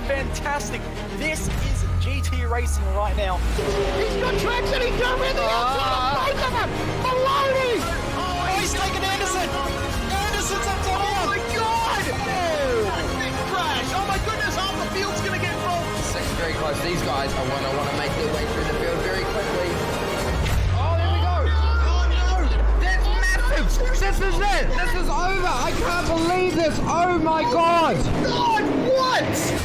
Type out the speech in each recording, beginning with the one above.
fantastic. This is GT racing right now. He's got traction, he's going with the outside, both of them! Maloney! Oh, he's taken Anderson! Anderson's up to Oh my God! Big crash! Oh my goodness, half the field's going to get involved! It's very close. These guys are want to make their way through the field very quickly. Oh, there we go! Oh no! That's massive! this is it! This is over! I can't believe this! Oh my god! God, what?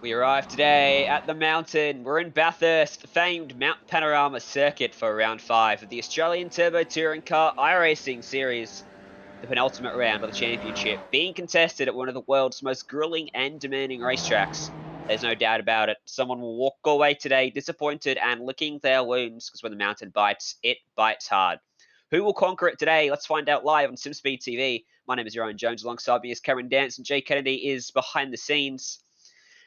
We arrived today at the mountain. We're in Bathurst, the famed Mount Panorama circuit for round 5 of the Australian Turbo Touring Car iRacing Series, the penultimate round of the championship, being contested at one of the world's most grueling and demanding racetracks. There's no doubt about it. Someone will walk away today disappointed and licking their wounds, because when the mountain bites, it bites hard. Who will conquer it today? Let's find out live on Simspeed TV. My name is Ryan Jones. Alongside me is Cameron Dance, and Jay Kennedy is behind the scenes.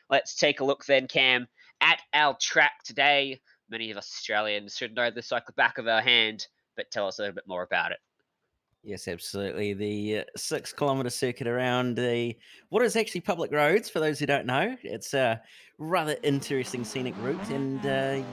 Let's take a look then, Cam, at our track today. Many of us Australians should know this like the back of our hand, but tell us a little bit more about it. Yes, absolutely. The 6 kilometre circuit around what is actually public roads, for those who don't know. It's a rather interesting scenic route, and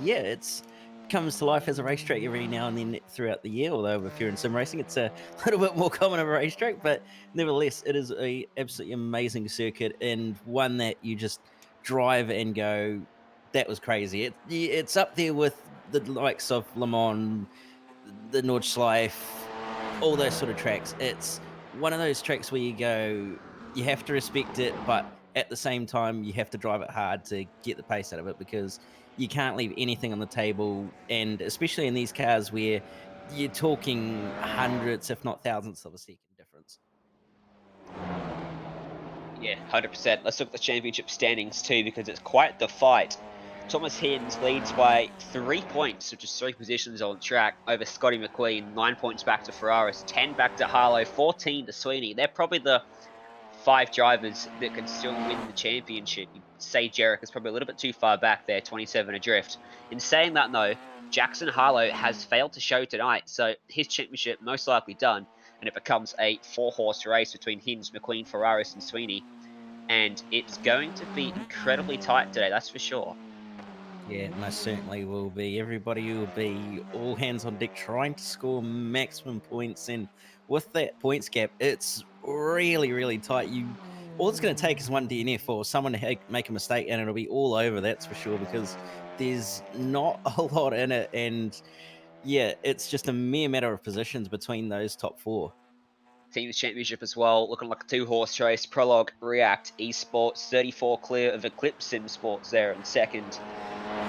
yeah, it's comes to life as a racetrack every now and then throughout the year. Although if you're in sim racing, it's a little bit more common of a racetrack, but nevertheless, it is a absolutely amazing circuit and one that you just drive and go, "That was crazy." It's up there with the likes of Le Mans, the Nordschleife, all those sort of tracks. It's one of those tracks where you go, you have to respect it, but at the same time, you have to drive it hard to get the pace out of it because you can't leave anything on the table. And especially in these cars where you're talking hundreds, if not thousands of a second difference. Yeah, 100%. Let's look at the championship standings too, because it's quite the fight. Thomas Hinds leads by 3 points, which is 3 positions on track, over Scotty McQueen. 9 points back to Ferraris, 10 back to Harlow, 14 to Sweeney. They're probably the 5 drivers that can still win the championship. You'd say Jarek is probably a little bit too far back there, 27 adrift. In saying that, though, Jackson Harlow has failed to show tonight, so his championship most likely done, and it becomes a 4-horse race between Hinds, McQueen, Ferraris, and Sweeney. And it's going to be incredibly tight today, that's for sure. Yeah, it most certainly will be. Everybody will be all hands on deck trying to score maximum points. And with that points gap, it's really, really tight. All it's going to take is one DNF or someone to make a mistake, and it'll be all over. That's for sure, because there's not a lot in it. And yeah, it's just a mere matter of positions between those top 4. Teams Championship as well, looking like a 2-horse race. Prologue, React, Esports, 34 clear of Eclipse Sim Sports there in second.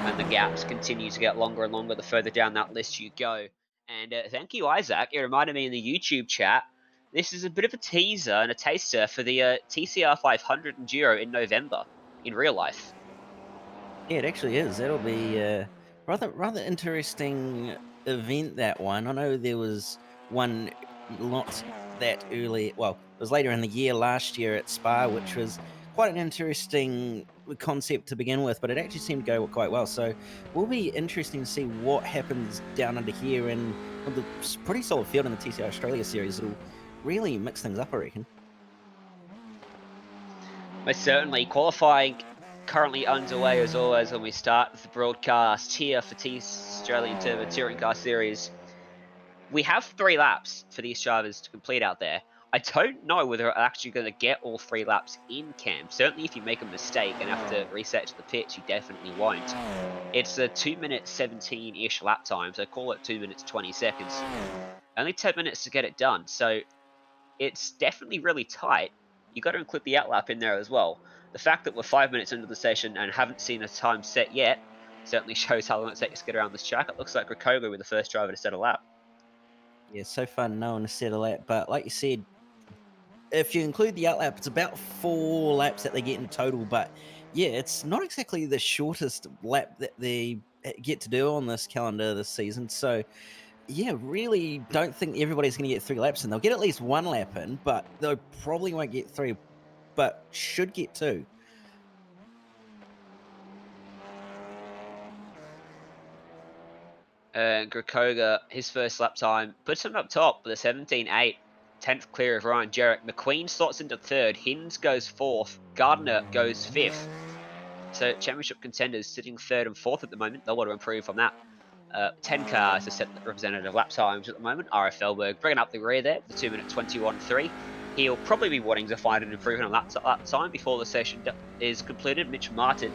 And the gaps continue to get longer and longer the further down that list you go. And thank you, Isaac. It reminded me in the YouTube chat, this is a bit of a teaser and a taster for the TCR 500 Enduro in November, in real life. Yeah, it actually is. That'll be a rather interesting event. That one. I know there was one not that early. Well, it was later in the year last year at Spa, which was quite an interesting concept to begin with, but it actually seemed to go quite well. So, will be interesting to see what happens down under here and with the pretty solid field in the TCR Australia series. It'll really mix things up, I reckon. Most certainly, qualifying currently underway as always when we start the broadcast here for Australian Turbo Touring Car Series. We have 3 laps for these drivers to complete out there. I don't know whether they're actually going to get all 3 laps in, Cam. Certainly if you make a mistake and have to reset to the pits, you definitely won't. It's a 2-minute 17-ish lap time, so call it 2 minutes 20 seconds. Only 10 minutes to get it done, so it's definitely really tight. You got to include the outlap in there as well. The fact that we're 5 minutes into the session and haven't seen a time set yet certainly shows how long it takes to get around this track. It looks like Rakoga with the first driver to set a lap. Yeah, so far no one has settled that, but like you said, if you include the outlap, it's about 4 laps that they get in total. But yeah, it's not exactly the shortest lap that they get to do on this calendar this season. So yeah, really don't think everybody's going to get 3 laps in. They'll get at least 1 lap in, but they probably won't get 3, but should get 2. Grakoga, his first lap time, puts him up top with a 17.8, 10th clear of Ryan Jarrett. McQueen slots into 3rd, Hinds goes 4th, Gardner goes 5th. So championship contenders sitting 3rd and 4th at the moment. They'll want to improve from that. 10 cars to set the representative lap times at the moment. RF Elberg bringing up the rear there, the 2 minute 21.3. He'll probably be wanting to find an improvement on that time before the session is completed. Mitch Martin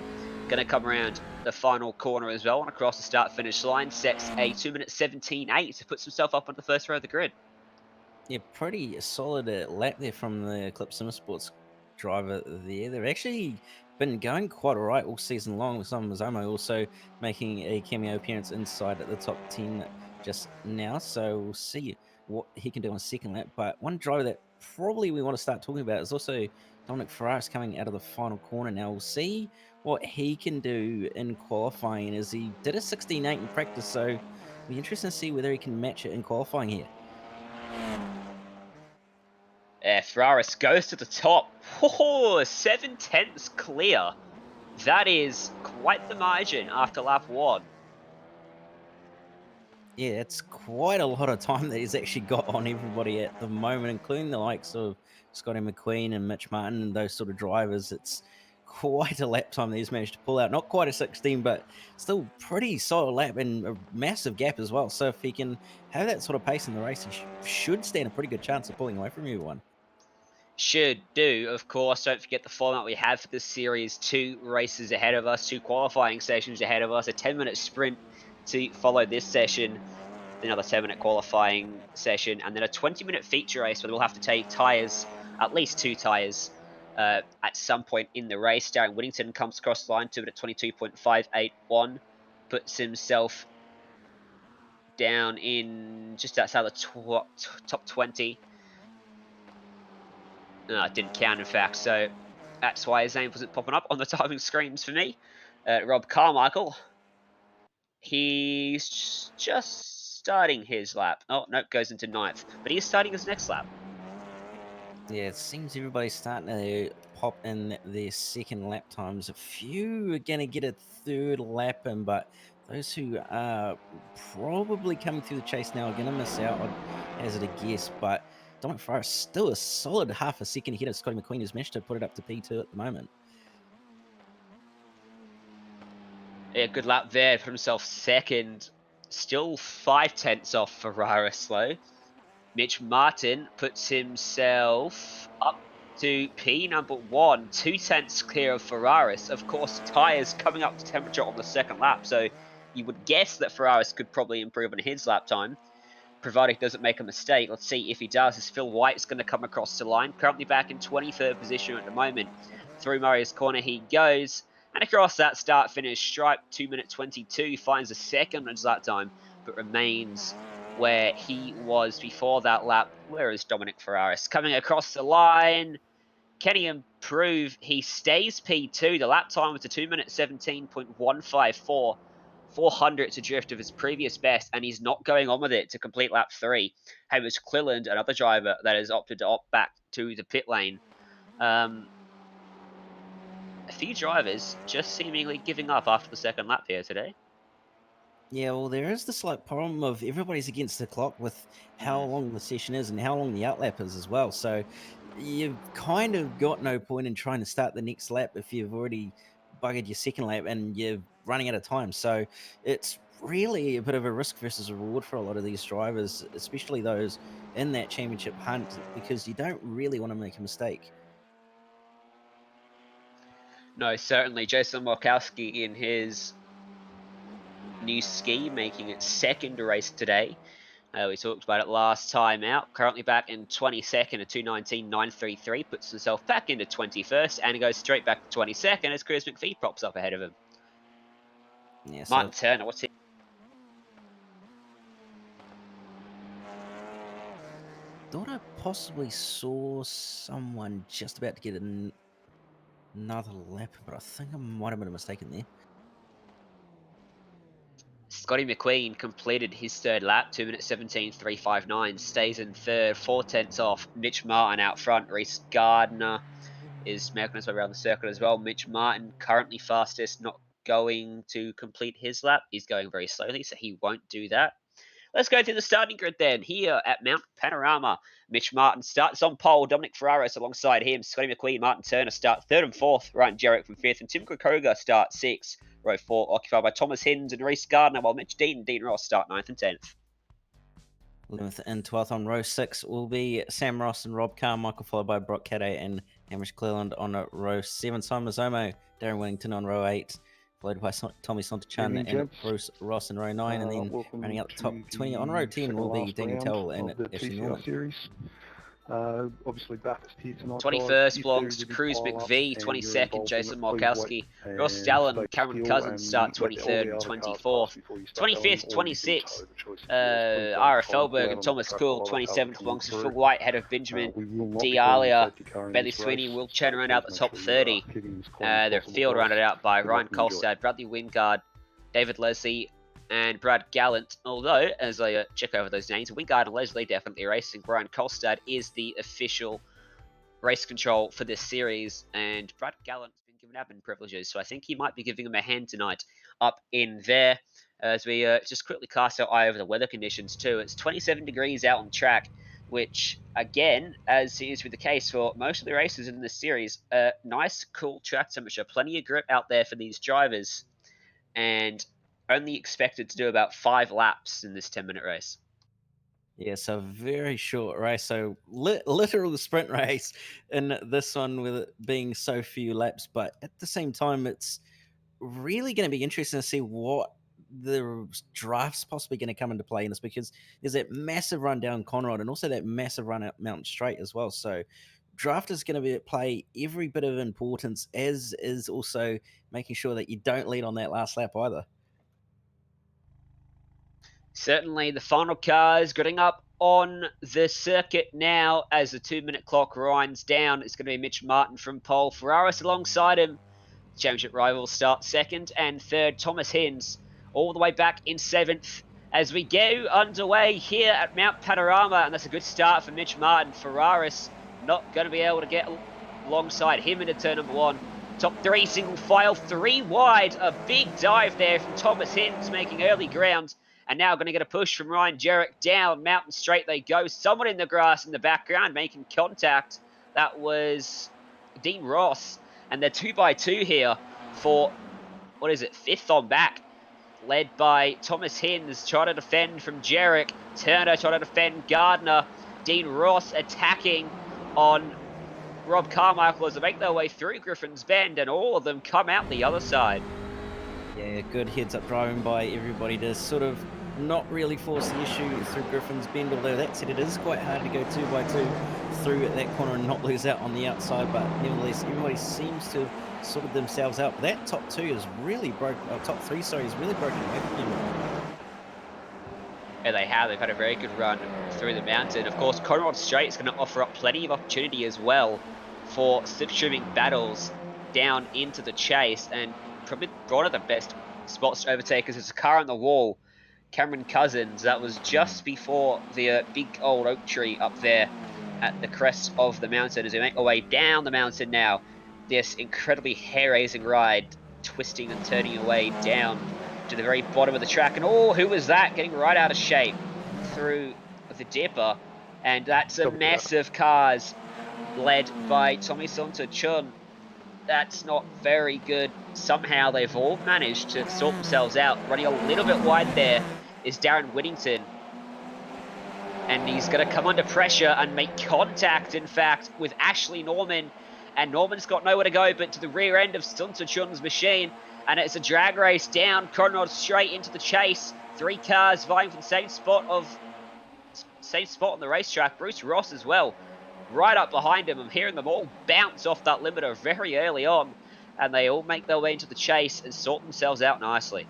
going to come around the final corner as well and across the start-finish line. Sets a 2-minute 17.8 to put himself up on the first row of the grid. Yeah, pretty solid lap there from the Eclipse Sports driver there. They've actually been going quite all right all season long, with Zomo also making a cameo appearance inside at the top 10 just now. So we'll see what he can do on second lap. But one driver that probably we want to start talking about is also Dominic Ferraris coming out of the final corner now. We'll see what he can do in qualifying, as he did a 16.8 in practice. So it'll be interesting to see whether he can match it in qualifying here. Ferraris goes to the top. Oh, 7/10 clear. That is quite the margin after lap 1. Yeah, it's quite a lot of time that he's actually got on everybody at the moment, including the likes of Scotty McQueen and Mitch Martin and those sort of drivers. It's quite a lap time that he's managed to pull out. Not quite a 16, but still pretty solid lap and a massive gap as well. So if he can have that sort of pace in the race, he should stand a pretty good chance of pulling away from everyone. Should do, of course. Don't forget the format we have for this series. 2 races ahead of us, 2 qualifying sessions ahead of us, a 10-minute sprint to follow this session, another 10-minute qualifying session, and then a 20-minute feature race where we'll have to take tyres, at least 2 tyres, at some point in the race. Darren Whittington comes across the line, 2-minute 22.581, puts himself down in just outside the top 20. It didn't count, in fact, so that's why his name wasn't popping up on the timing screens for me. Rob Carmichael, he's just starting his lap. Oh, nope, goes into 9th, but he is starting his next lap. Yeah, it seems everybody's starting to pop in their second lap times. A few are going to get a third lap in, but those who are probably coming through the chase now are going to miss out, I'd hazard a guess. But Dominic Ferraris still a solid half a second ahead of Scotty McQueen, who's managed to put it up to P2 at the moment. Yeah, good lap there. Put himself second. Still 5/10 off Ferraris, though. Mitch Martin puts himself up to P number 1, 2/10 clear of Ferraris. Of course, tyres coming up to temperature on the second lap, so you would guess that Ferraris could probably improve on his lap time, provided he doesn't make a mistake. Let's see if he does, as Phil White's going to come across the line, currently back in 23rd position at the moment. Through Murray's corner he goes, and across that start-finish stripe, 2-minute 22, finds a second on his lap time, but remains where he was before that lap. Where is Dominic Ferraris? Coming across the line. Can he improve? He stays P2. The lap time was a 2-minute 17.154. 400 to drift of his previous best, and he's not going on with it to complete lap 3. Hamish Cleland, another driver that has opted to opt back to the pit lane. A few drivers just seemingly giving up after the second lap here today. Yeah, well, there is the slight problem of everybody's against the clock with how long the session is and how long the outlap is as well. So you've kind of got no point in trying to start the next lap if you've already buggered your second lap and you're running out of time. So it's really a bit of a risk versus a reward for a lot of these drivers, especially those in that championship hunt, because you don't really want to make a mistake. No, certainly. Jason Markowski in his new ski, making it second race today. We talked about it last time out. Currently back in 22nd at 2:19.933. Puts himself back into 21st and goes straight back to 22nd as Chris McPhee props up ahead of him. Yeah, so Martin Turner, what's he? thought I possibly saw someone just about to get another lap, but I think I might have been mistaken there. Scotty McQueen completed his third lap, 2-minute 17.359, stays in third, 4/10 off. Mitch Martin out front. Reese Gardner is making his way around the circuit as well. Mitch Martin, currently fastest, not going to complete his lap. He's going very slowly, so he won't do that. Let's go through the starting grid then. Here at Mount Panorama, Mitch Martin starts on pole. Dominic Ferraris alongside him. Scotty McQueen, Martin Turner start 3rd and 4th. Ryan Jarrett from 5th. And Tim Krakoga start 6th. Row 4 occupied by Thomas Hinds and Reese Gardner, while Mitch Dean and Dean Ross start 9th and 10th. 11th and 12th on row 6 will be Sam Ross and Rob Carmichael, followed by Brock Cadday and Hamish Cleland on row 7. Simon Mazomo, Darren Whittington on row 8, followed by Tommy Sontachun Evening, and gents. Bruce Ross in row 9. And then Welcome rounding out the to top 20 on row the 10 second will be last Dean round Mattel and of the Ashley TCR Norman. series. Obviously, Bathurst here tonight, guys. 21st If belongs there to is a big Cruz pile-up McVie. and you're 22nd, involved in Jason it, please Markowski. wait Ross and Dallin, stay Cameron still Cousins start and let all 23rd the and other cars 24th. pass before you start going, 25th, or you can 26th, tow the choice of yours. Please don't Ira try and pull Felberg out and on the Thomas track Cool. while other cars are 27th coming belongs to through. Phil White, ahead of Benjamin We will not be calling the D'Alia. safety car in Bentley this Sweeney race, will so turn around please out the make top sure you are 30. keeping as quiet as Their possible, field guys. rounded out by Good Ryan luck and enjoy. Kolstad, Bradley Wingard, David Leslie, and Brad Gallant. Although, as I check over those names, Wingard and Leslie definitely racing. Brian Kolstad is the official race control for this series, and Brad Gallant's been given admin privileges, so I think he might be giving him a hand tonight up in there. As we just quickly cast our eye over the weather conditions too, it's 27 degrees out on track, which again, as is with the case for most of the races in this series, nice cool track temperature, plenty of grip out there for these drivers, and only expected to do about 5 laps in this 10-minute race. Yeah, so very short race. So literal sprint race in this one with it being so few laps. But at the same time, it's really going to be interesting to see what the draft's possibly going to come into play in this, because there's that massive run down Conrad and also that massive run up Mountain Straight as well. So draft is going to be at play every bit of importance, as is also making sure that you don't lead on that last lap either. Certainly, the final cars getting up on the circuit now as the 2-minute clock winds down. It's going to be Mitch Martin from pole. Ferraris alongside him. Championship rivals start 2nd and 3rd. Thomas Hins all the way back in 7th as we go underway here at Mount Panorama. And that's a good start for Mitch Martin. Ferraris not going to be able to get alongside him into turn number 1. Top 3 single file, 3 wide. A big dive there from Thomas Hins, making early ground. And now going to get a push from Ryan Jarrett down Mountain Straight they go. Someone in the grass in the background making contact. That was Dean Ross. And they're 2x2 here for, 5th on back. Led by Thomas Hins, trying to defend from Jarrett. Turner trying to defend Gardner. Dean Ross attacking on Rob Carmichael as they make their way through Griffin's Bend, and all of them come out the other side. Yeah, good heads-up driving by everybody to sort of not really force the issue through Griffin's Bend, although that said, it is quite hard to go 2x2 through at that corner and not lose out on the outside, but nevertheless, everybody seems to have sorted themselves out. That top 2 is really broken, top 3, sorry, is really broken away from them. Yeah, they have. They've had a very good run through the mountain. Of course, Conrad Straight is going to offer up plenty of opportunity as well for slipstreaming battles down into the chase, and probably one of the best spots to overtake is there's a car on the wall. Cameron Cousins, that was just before the big old oak tree up there at the crest of the mountain as we make our way down the mountain now. This incredibly hair-raising ride, twisting and turning away down to the very bottom of the track. And oh, who was that? Getting right out of shape through the dipper. And that's a massive cars led by Tommy Sonta-Chun. That's not very good. Somehow they've all managed to sort themselves out. Running a little bit wide there is Darren Whittington. And he's going to come under pressure and make contact, in fact, with Ashley Norman. And Norman's got nowhere to go but to the rear end of Sonta-Chun's machine. And it's a drag race down Conrad straight into the chase. 3 cars vying for the same spot on the racetrack. Bruce Ross as well, right up behind him. I'm hearing them all bounce off that limiter very early on, and they all make their way into the chase and sort themselves out nicely.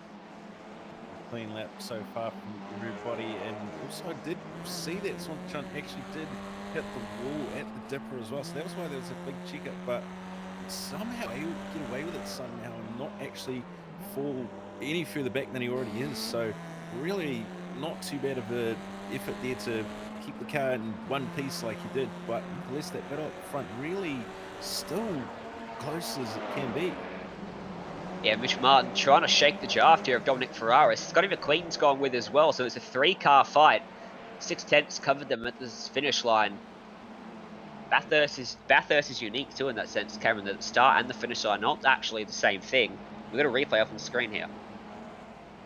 Clean lap so far from everybody, and also I did see that Sonta-Chun actually did hit the wall at the dipper as well, so that was why there was a big check-up, but somehow he would get away with it somehow and not actually fall any further back than he already is. So really not too bad of an effort there to keep the car in one piece like he did, but nevertheless that battle up front really still close as it can be. Yeah, Mitch Martin trying to shake the draft here of Dominic Ferraris. Scotty McQueen's gone with as well, so it's a 3-car fight. 6/10 covered them at this finish line. Bathurst is unique too in that sense, Cameron. The start and the finish are not actually the same thing. We've got a replay up on the screen here.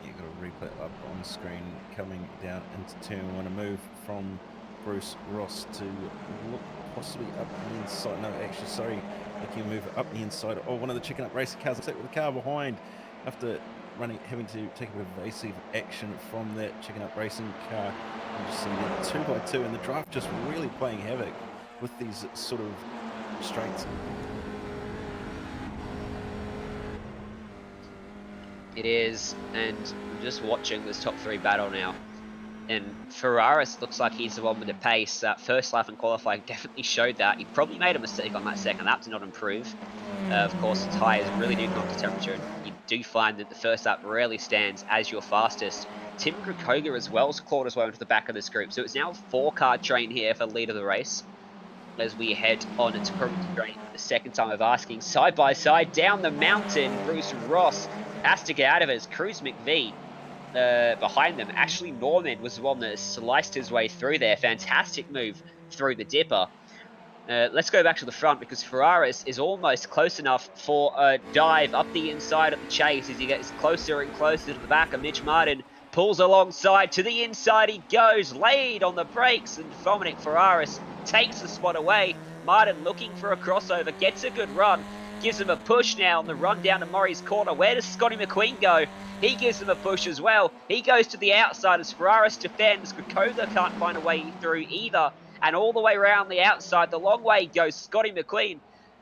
You got a replay up on the screen coming down into turn one. A move from Bruce Ross to look possibly up the inside. No, actually, sorry, looking to move up the inside. Oh, one of the chicken up racing cars upset with the car behind after having to take a bit of evasive action from that chicken up racing car. You just see the 2x2 and the draft just really playing havoc with these sort of straights. It is, and I'm just watching this top three battle now. And Ferraris looks like he's the one with the pace. That first lap in qualifying definitely showed that. He probably made a mistake on that second lap to not improve. Of course, the tyres really do come up to temperature, and you do find that the first lap rarely stands as your fastest. Tim Krakoga as well has clawed his way into the back of this group, so it's now a 4-car train here for the lead of the race. As we head on to Permanent Train, the second time of asking, side by side down the mountain, Bruce Ross has to get out of it as Cruz McVie behind them. Actually, Norman was the one that sliced his way through there. Fantastic move through the dipper. Let's go back to the front because Ferraris is almost close enough for a dive up the inside of the chase as he gets closer and closer to the back of Mitch Martin. Pulls alongside, to the inside he goes, laid on the brakes, and Dominic Ferraris takes the spot away. Martin looking for a crossover, gets a good run, gives him a push now on the run down to Murray's corner. Where does Scotty McQueen go? He gives him a push as well. He goes to the outside as Ferraris defends. Krakoga can't find a way through either. And all the way around the outside, the long way goes Scotty McQueen.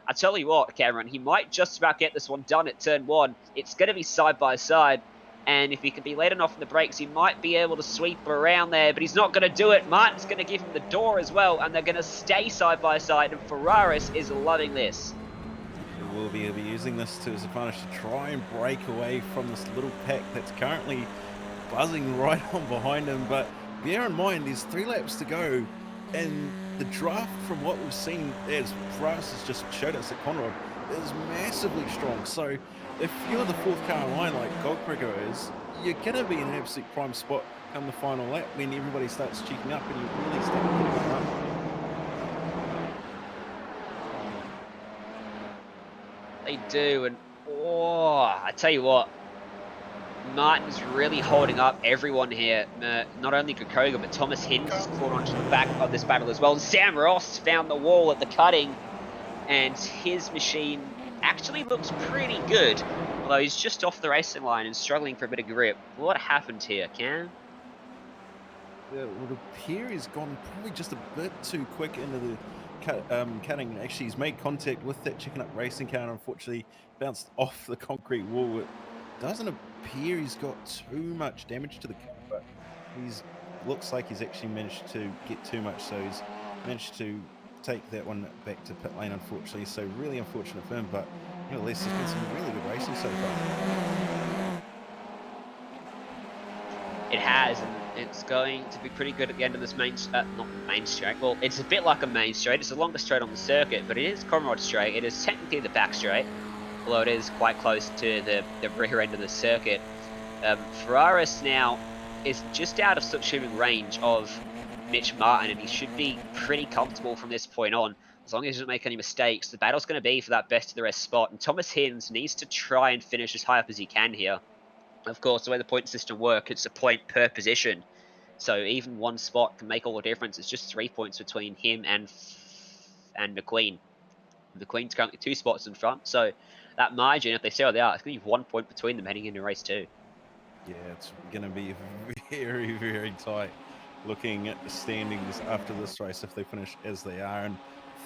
I tell you what, Cameron, he might just about get this one done at turn one. It's going to be side by side. And if he can be late enough in the brakes, he might be able to sweep around there, but he's not going to do it. Martin's going to give him the door as well, and they're going to stay side by side, and Ferraris is loving this. He will be using this to his advantage to try and break away from this little pack that's currently buzzing right on behind him, but bear in mind, there's 3 laps to go, and the draft from what we've seen, as Ferraris has just showed us at Conrod, is massively strong. So if you're the 4th car in line like Goldberger is, you're going to be in an absolute prime spot come the final lap when everybody starts cheeking up and you really start getting it up. They do, and I tell you what, Martin's really holding up everyone here. Not only Krakoga, but Thomas Hinds is caught onto the back of this battle as well. And Sam Ross found the wall at the cutting, and his machine actually looks pretty good, although he's just off the racing line and struggling for a bit of grip. What happened here, Cam? It would appear he's gone probably just a bit too quick into the cutting. Actually, he's made contact with that chicken up racing car and unfortunately bounced off the concrete wall. It doesn't appear he's got too much damage to the car, but looks like he's actually managed to get too much, so he's managed to take that one back to pit lane, unfortunately. So really unfortunate for him, but nevertheless, there's been some really good racing so far. It has, and it's going to be pretty good at the end of this not main straight. Well, it's a bit like a main straight. It's the longest straight on the circuit, but it is Conrod Straight. It is technically the back straight, although it is quite close to the rear end of the circuit. Ferraris now is just out of subshooting range of Mitch Martin, and he should be pretty comfortable from this point on, as long as he doesn't make any mistakes. The battle's going to be for that best of the rest spot, and Thomas Hinds needs to try and finish as high up as he can here. Of course, the way the point system works, it's a point per position, so even one spot can make all the difference. It's just 3 points between him and McQueen. McQueen's currently 2 spots in front, so that margin, if they settle it out, it's going to be 1 point between them heading into race 2. Yeah, it's going to be very, very tight looking at the standings after this race if they finish as they are. And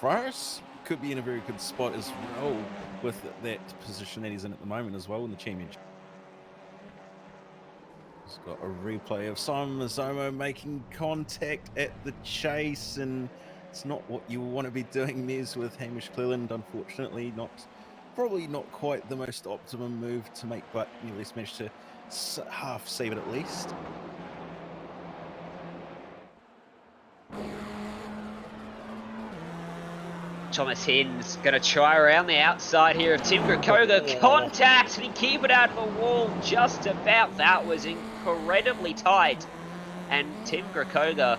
Ferraris could be in a very good spot as well with that position that he's in at the moment as well in the championship. He's got a replay of Simon Mazzomo making contact at the chase, and it's not what you want to be doing Nez with Hamish Cleland, unfortunately. Probably not quite the most optimum move to make, but nevertheless managed to half save it at least. Thomas Hinds going to try around the outside here of Tim Krakoga. Contact, and he keep it out of the wall just about. That was incredibly tight. And Tim Krakoga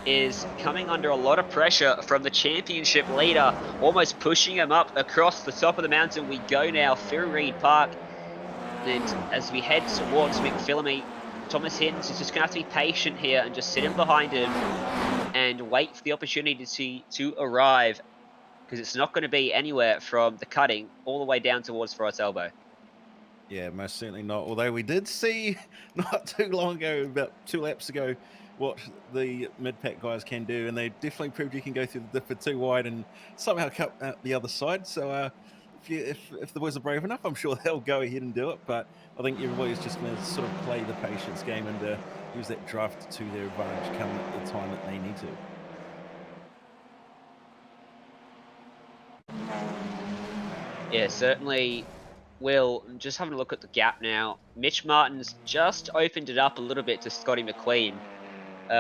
is coming under a lot of pressure from the championship leader, almost pushing him up across the top of the mountain. We go now through Reed Park. And as we head towards McPhillamy, Thomas Hinds is just going to have to be patient here and just sit in behind him and wait for the opportunity to arrive, because it's not going to be anywhere from the cutting all the way down towards Forrest Elbow. Yeah, most certainly not. Although we did see not too long ago, about 2 laps ago, what the mid-pack guys can do, and they definitely proved you can go through the dipper too wide and somehow cut out the other side. So if the boys are brave enough, I'm sure they'll go ahead and do it. But I think everybody's just going to sort of play the patience game and use that draft to their advantage come the time that they need to. Yeah, certainly. Will, just having a look at the gap now. Mitch Martin's just opened it up a little bit to Scotty McQueen.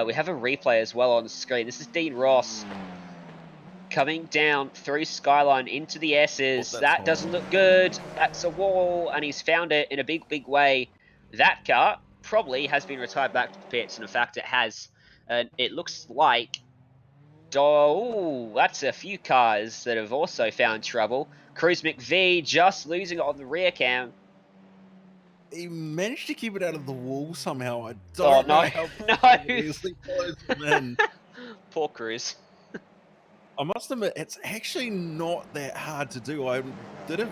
We have a replay as well on the screen. This is Dean Ross coming down through Skyline into the S's. That doesn't look good. That's a wall, and he's found it in a big, big way. That car probably has been retired back to the pits, and in fact it has. And it looks like... Oh, that's a few cars that have also found trouble. Cruz McVee just losing it on the rear cam. He managed to keep it out of the wall somehow. I Oh, don't no. know how No. easily follows him in. Poor Cruz. I must admit, it's actually not that hard to do. I did a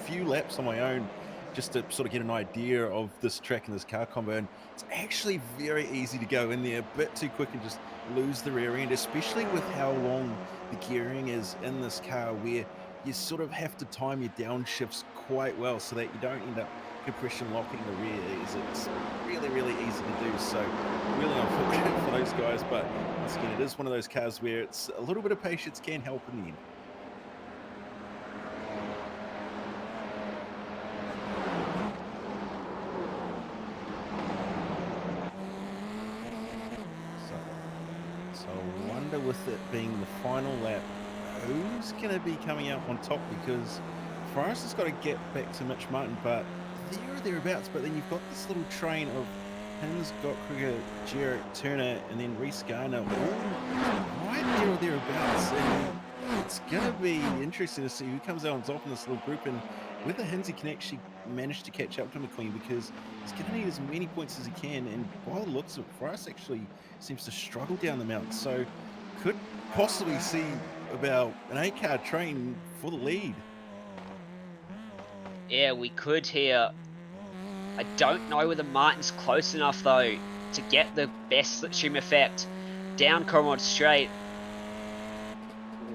few laps on my own just to sort of get an idea of this track and this car combo, and it's actually very easy to go in there a bit too quick and just lose the rear end, especially with how long the gearing is in this car, where you sort of have to time your downshifts quite well so that you don't end up compression locking the rear. It's really, really easy to do, so really unfortunate for those guys, but once again, it is one of those cars where it's a little bit of patience can help in the end. So I wonder, with it being the final lap, who's going to be coming out on top, because Forrest has got to get back to Mitch Martin, but there or thereabouts. But then you've got this little train of Hinds, Gottkruger, Jarrett, Turner, and then Reese Garner, all right there or thereabouts. And it's going to be interesting to see who comes out on top in this little group, and whether Hinsey can actually manage to catch up to McQueen, because he's going to need as many points as he can. And by the looks of it, Forrest actually seems to struggle down the mountain, so could possibly see about an 8-car train for the lead. Yeah, we could here. I don't know whether Martin's close enough, though, to get the best slipstream effect down Cormorant Straight.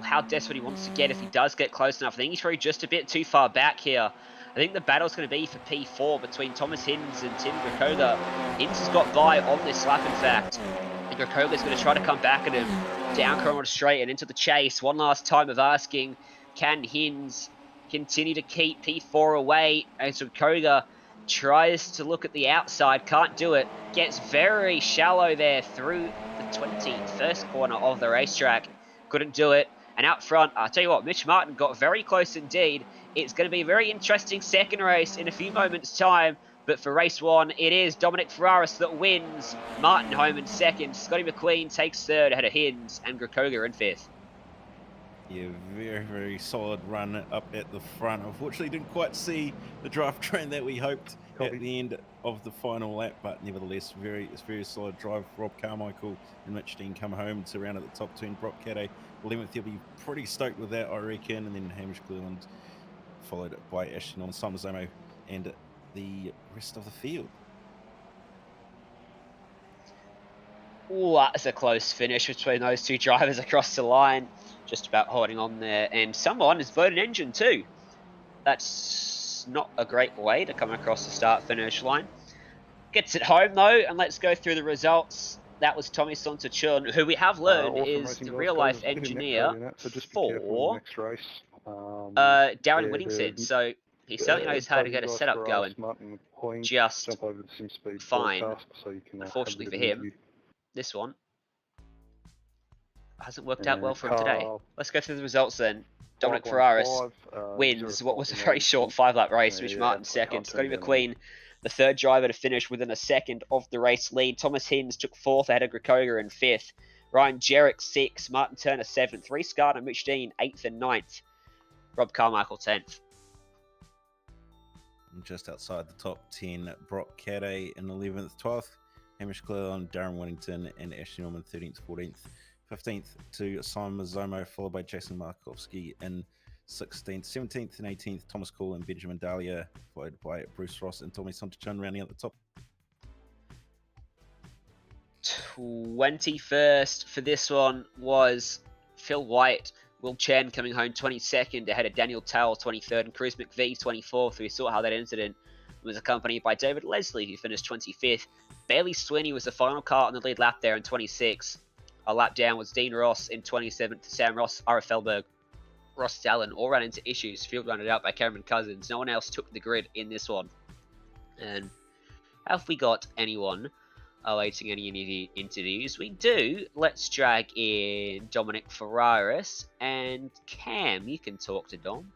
How desperate he wants to get if he does get close enough. I think he's probably just a bit too far back here. I think the battle's going to be for P4 between Thomas Hinds and Tim Grakoga. Hinds has got by on this lap, in fact. And Grakoga's going to try to come back at him down Cormorant Straight and into the chase. One last time of asking, can Hinds continue to keep P4 away? As Grakoga tries to look at the outside, can't do it. Gets very shallow there through the 21st corner of the racetrack. Couldn't do it. And out front, I'll tell you what, Mitch Martin got very close indeed. It's going to be a very interesting second race in a few moments' time. But for race one, it is Dominic Ferraris that wins. Martin home in second. Scotty McQueen takes third ahead of Hinds, and Grakoga in fifth. Yeah, very, very solid run up at the front. Unfortunately, didn't quite see the draft train that we hoped at the end of the final lap, but nevertheless, it's very solid drive. Rob Carmichael and Mitch Dean come home to round at the top 10. Brock Cadday 11th. He'll be pretty stoked with that, I reckon. And then Hamish Cleveland, followed by Ashton on Samazomo and the rest of the field. Ooh, that's a close finish between those two drivers across the line. Just about holding on there. And someone has blown an engine too. That's not a great way to come across the start-finish line. Gets it home, though, and let's go through the results. That was Tommy Sonta-Chun, who we have learned is the real-life engineer for Darren Whittington. So he certainly knows how to get a setup going. Just fine. Unfortunately for him, this one hasn't worked out well for him today. Let's go through the results then. Dominic Ferraris wins what was a very short 5-lap race. Mitch Martin second. Scotty McQueen, the third driver to finish within a second of the race lead. Thomas Hinds took fourth ahead of Grakoga in fifth. Ryan Jarrett sixth. Martin Turner seventh. Reese Gardner, Mitch Dean eighth and ninth. Rob Carmichael 10th. Just outside the top 10, Brock Cadday in 11th, 12th, Hamish Cleland, Darren Whittington, and Ashley Norman 13th, 14th, 15th to Simon Mazzomo, followed by Jason Markowski in 16th, 17th, and 18th, Thomas Cole and Benjamin Dahlia, followed by Bruce Ross and Tommy Sontachan rounding out the top. 21st for this one was Phil White. Will Chen coming home 22nd ahead of Daniel Towell 23rd and Chris McVie 24th. We saw how that incident was accompanied by David Leslie, who finished 25th. Bailey Sweeney was the final car on the lead lap there in 26th. A lap down was Dean Ross in 27th, Sam Ross, Ara Felberg, Ross Dallin all ran into issues. Field rounded out by Cameron Cousins. No one else took the grid in this one. And have we got anyone awaiting any interviews? We do. Let's drag in Dominic Ferraris and Cam. You can talk to Dom.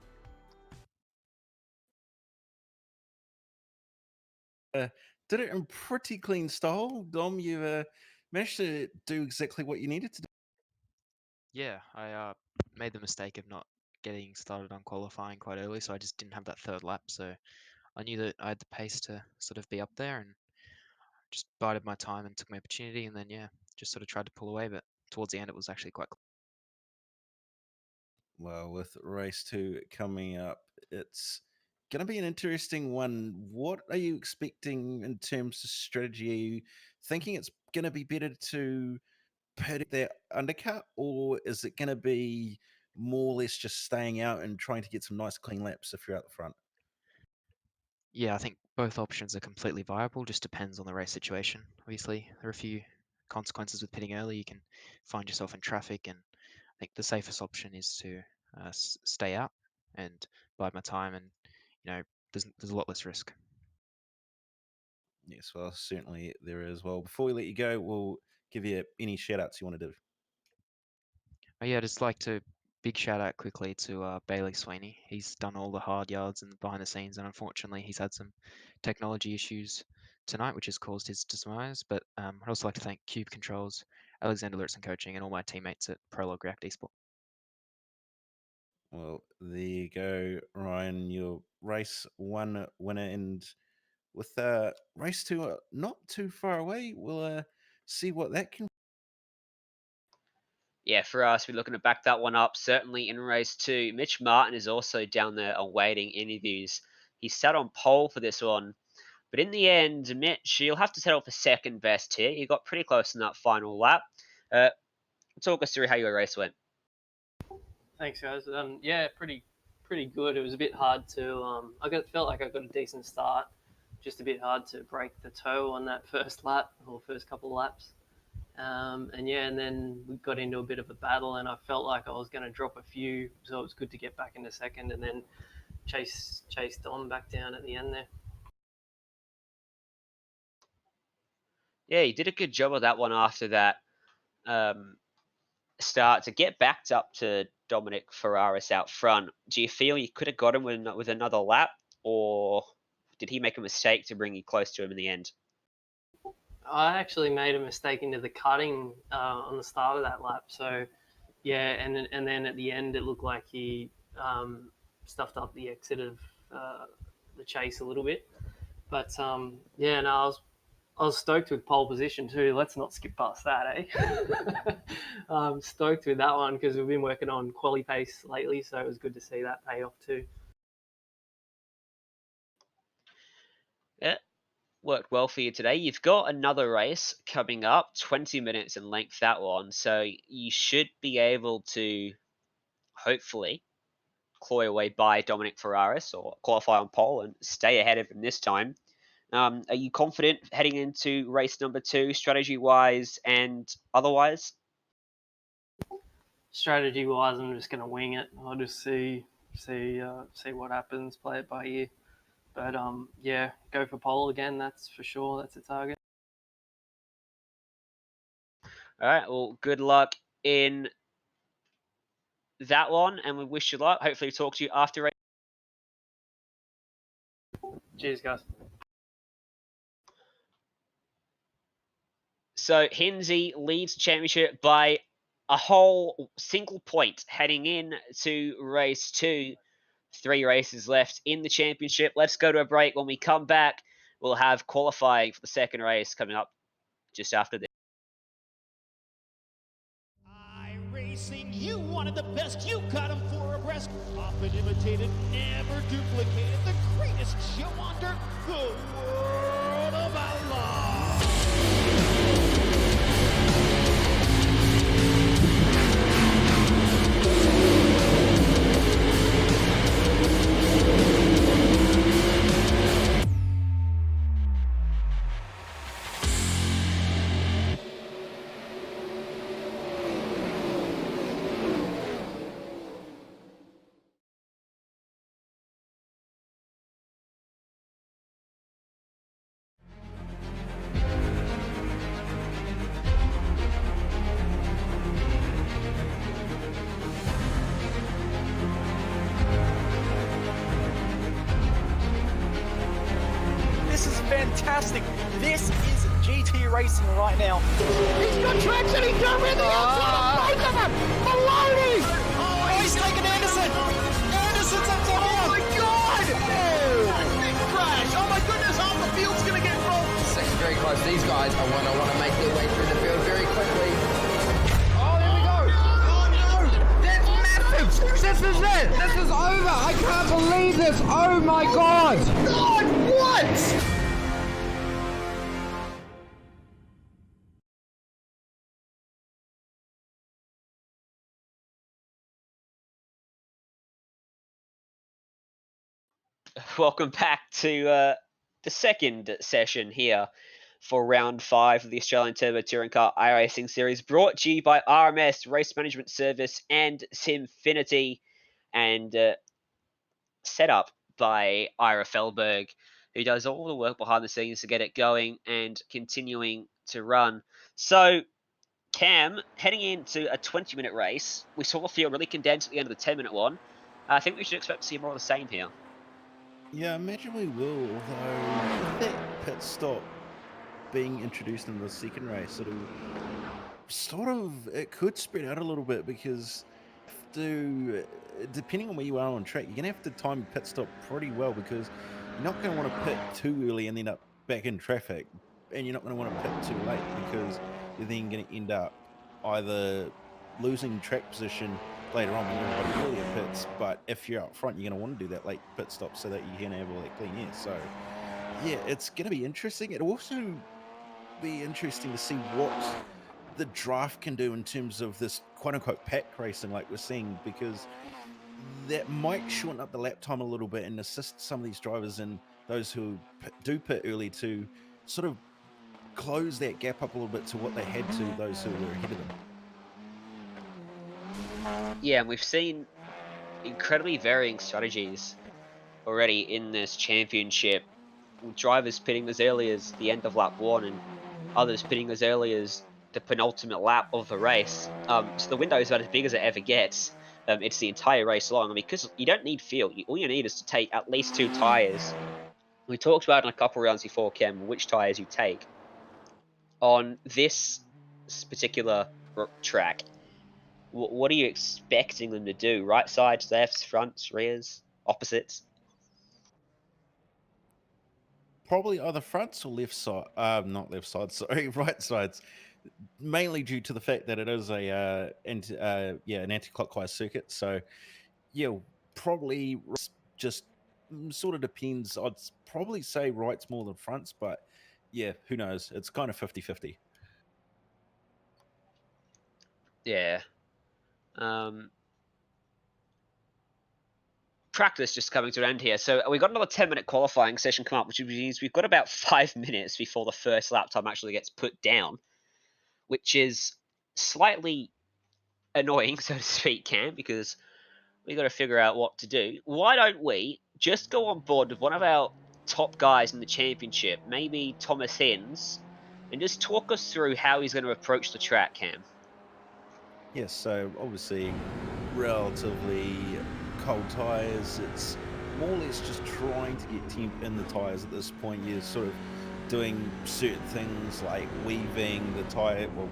Did it in pretty clean style. Dom, you managed to do exactly what you needed to do. Yeah, I made the mistake of not getting started on qualifying quite early, so I just didn't have that third lap. So I knew that I had the pace to sort of be up there, and just bided my time and took my opportunity, and then yeah, just sort of tried to pull away. But towards the end, it was actually quite close. Well, with race 2 coming up, it's going to be an interesting one. What are you expecting in terms of strategy? Are you thinking it's going to be better to pit their undercut, or is it going to be more or less just staying out and trying to get some nice clean laps if you're out the front? Yeah, I think both options are completely viable. Just depends on the race situation. Obviously, there are a few consequences with pitting early. You can find yourself in traffic, and I think the safest option is to stay out and bide my time, and there's a lot less risk. Yes, well, certainly there is. Well, before we let you go, we'll give you any shout outs you want to do. Oh, yeah, I'd just like to big shout out quickly to Bailey Sweeney. He's done all the hard yards and behind the scenes, and unfortunately, he's had some technology issues tonight, which has caused his demise. But I'd also like to thank Cube Controls, Alexander Lurtzen Coaching, and all my teammates at Prologue React Esport. Well, there you go, Ryan, your race 1 winner. And with race 2 not too far away, we'll see what that can. Yeah, for us, we're looking to back that one up. Certainly in race 2. Mitch Martin is also down there awaiting interviews. He sat on pole for this one. But in the end, Mitch, you'll have to settle for second best here. You got pretty close in that final lap. Talk us through how your race went. Thanks, guys. Yeah, pretty good. It was a bit hard to. Felt like I got a decent start. Just a bit hard to break the toe on that first lap or first couple of laps. And then we got into a bit of a battle, and I felt like I was going to drop a few, so it was good to get back into second and then chase Dom back down at the end there. Yeah, you did a good job of that one after that start to get backed up to Dominic Ferraris out front. Do you feel you could have got him with another lap, or did he make a mistake to bring you close to him in the end? I actually made a mistake into the cutting on the start of that lap. So, yeah, and then at the end, it looked like he stuffed up the exit of the chase a little bit. But yeah, no, I was stoked with pole position too. Let's not skip past that, eh? Stoked with that one because we've been working on quali pace lately, so it was good to see that pay off too. Yeah, worked well for you today. You've got another race coming up, 20 minutes in length, that one. So you should be able to, hopefully, claw your way by Dominic Ferraris or qualify on pole and stay ahead of him this time. Are you confident heading into race number 2, strategy-wise and otherwise? Strategy-wise, I'm just going to wing it. I'll just see what happens, play it by ear. But yeah, go for pole again. That's for sure. That's a target. All right. Well, good luck in that one, and we wish you luck. Hopefully, talk to you after race. Cheers, guys. So Hinsey leads championship by a whole single point heading in to race 2. 3 races left in the championship. Let's go to a break. When we come back, we'll have qualifying for the second race coming up just after this. iRacing, you wanted the best, you got them 4 abreast. Often imitated, never duplicated. The greatest show on dirt, the World of Outlaws. This is fantastic. This is GT racing right now. He's got traction, he's got everything outside of both of them. Maloney! Oh, he's taking Anderson. Anderson's up to Oh my God! Oh, big crash! Oh my goodness, half the field's gonna get rolled. Second very close. These guys are want to make their way through the field very quickly. Oh, there we go. Oh no! That's massive! This is it! This is over. I can't believe this. Oh my God. God, what? Welcome back to the second session here for round 5 of the Australian Turbo Touring Car iRacing Series, brought to you by RMS Race Management Service and Simfinity, and set up by Ira Felberg, who does all the work behind the scenes to get it going and continuing to run. So, Cam, heading into a 20-minute race, we saw the field really condensed at the end of the 10-minute one. I think we should expect to see more of the same here. Yeah, I imagine we will, although with that pit stop being introduced in the second race, it could spread out a little bit, because depending on where you are on track, you're going to have to time your pit stop pretty well, because you're not going to want to pit too early and end up back in traffic, and you're not going to want to pit too late, because you're then going to end up either losing track position later on when you're earlier pits, but if you're out front, you're going to want to do that late pit stop so that you can have all that clean air. So yeah, it's going to be interesting. It'll also be interesting to see what the draft can do in terms of this quote-unquote pack racing like we're seeing, because that might shorten up the lap time a little bit and assist some of these drivers and those who do pit early to sort of close that gap up a little bit to what they had to those who were ahead of them. Yeah, and we've seen incredibly varying strategies already in this championship. Drivers pitting as early as the end of lap 1 and others pitting as early as the penultimate lap of the race. So the window is about as big as it ever gets. It's the entire race long. I mean, because you don't need fuel. All you need is to take at least 2 tyres. We talked about in a couple rounds before, Cam, which tyres you take. On this particular track, what are you expecting them to do? Right sides, lefts, fronts, rears, opposites? Probably either fronts or left side. Not left sides. Sorry, right sides. Mainly due to the fact that it is an anti-clockwise circuit. So yeah, probably just sort of depends. I'd probably say rights more than fronts, but yeah, who knows? It's kind of 50-50. Yeah. Practice just coming to an end here. So we've got another 10-minute qualifying session come up, which means we've got about 5 minutes before the first lap time actually gets put down, which is slightly annoying, so to speak, Cam, because we've got to figure out what to do. Why don't we just go on board with one of our top guys in the championship, maybe Thomas Hens, and just talk us through how he's going to approach the track, Cam? Yes, so obviously relatively cold tyres. It's more or less just trying to get temp in the tyres at this point. You're sort of doing certain things like weaving the tyre, well,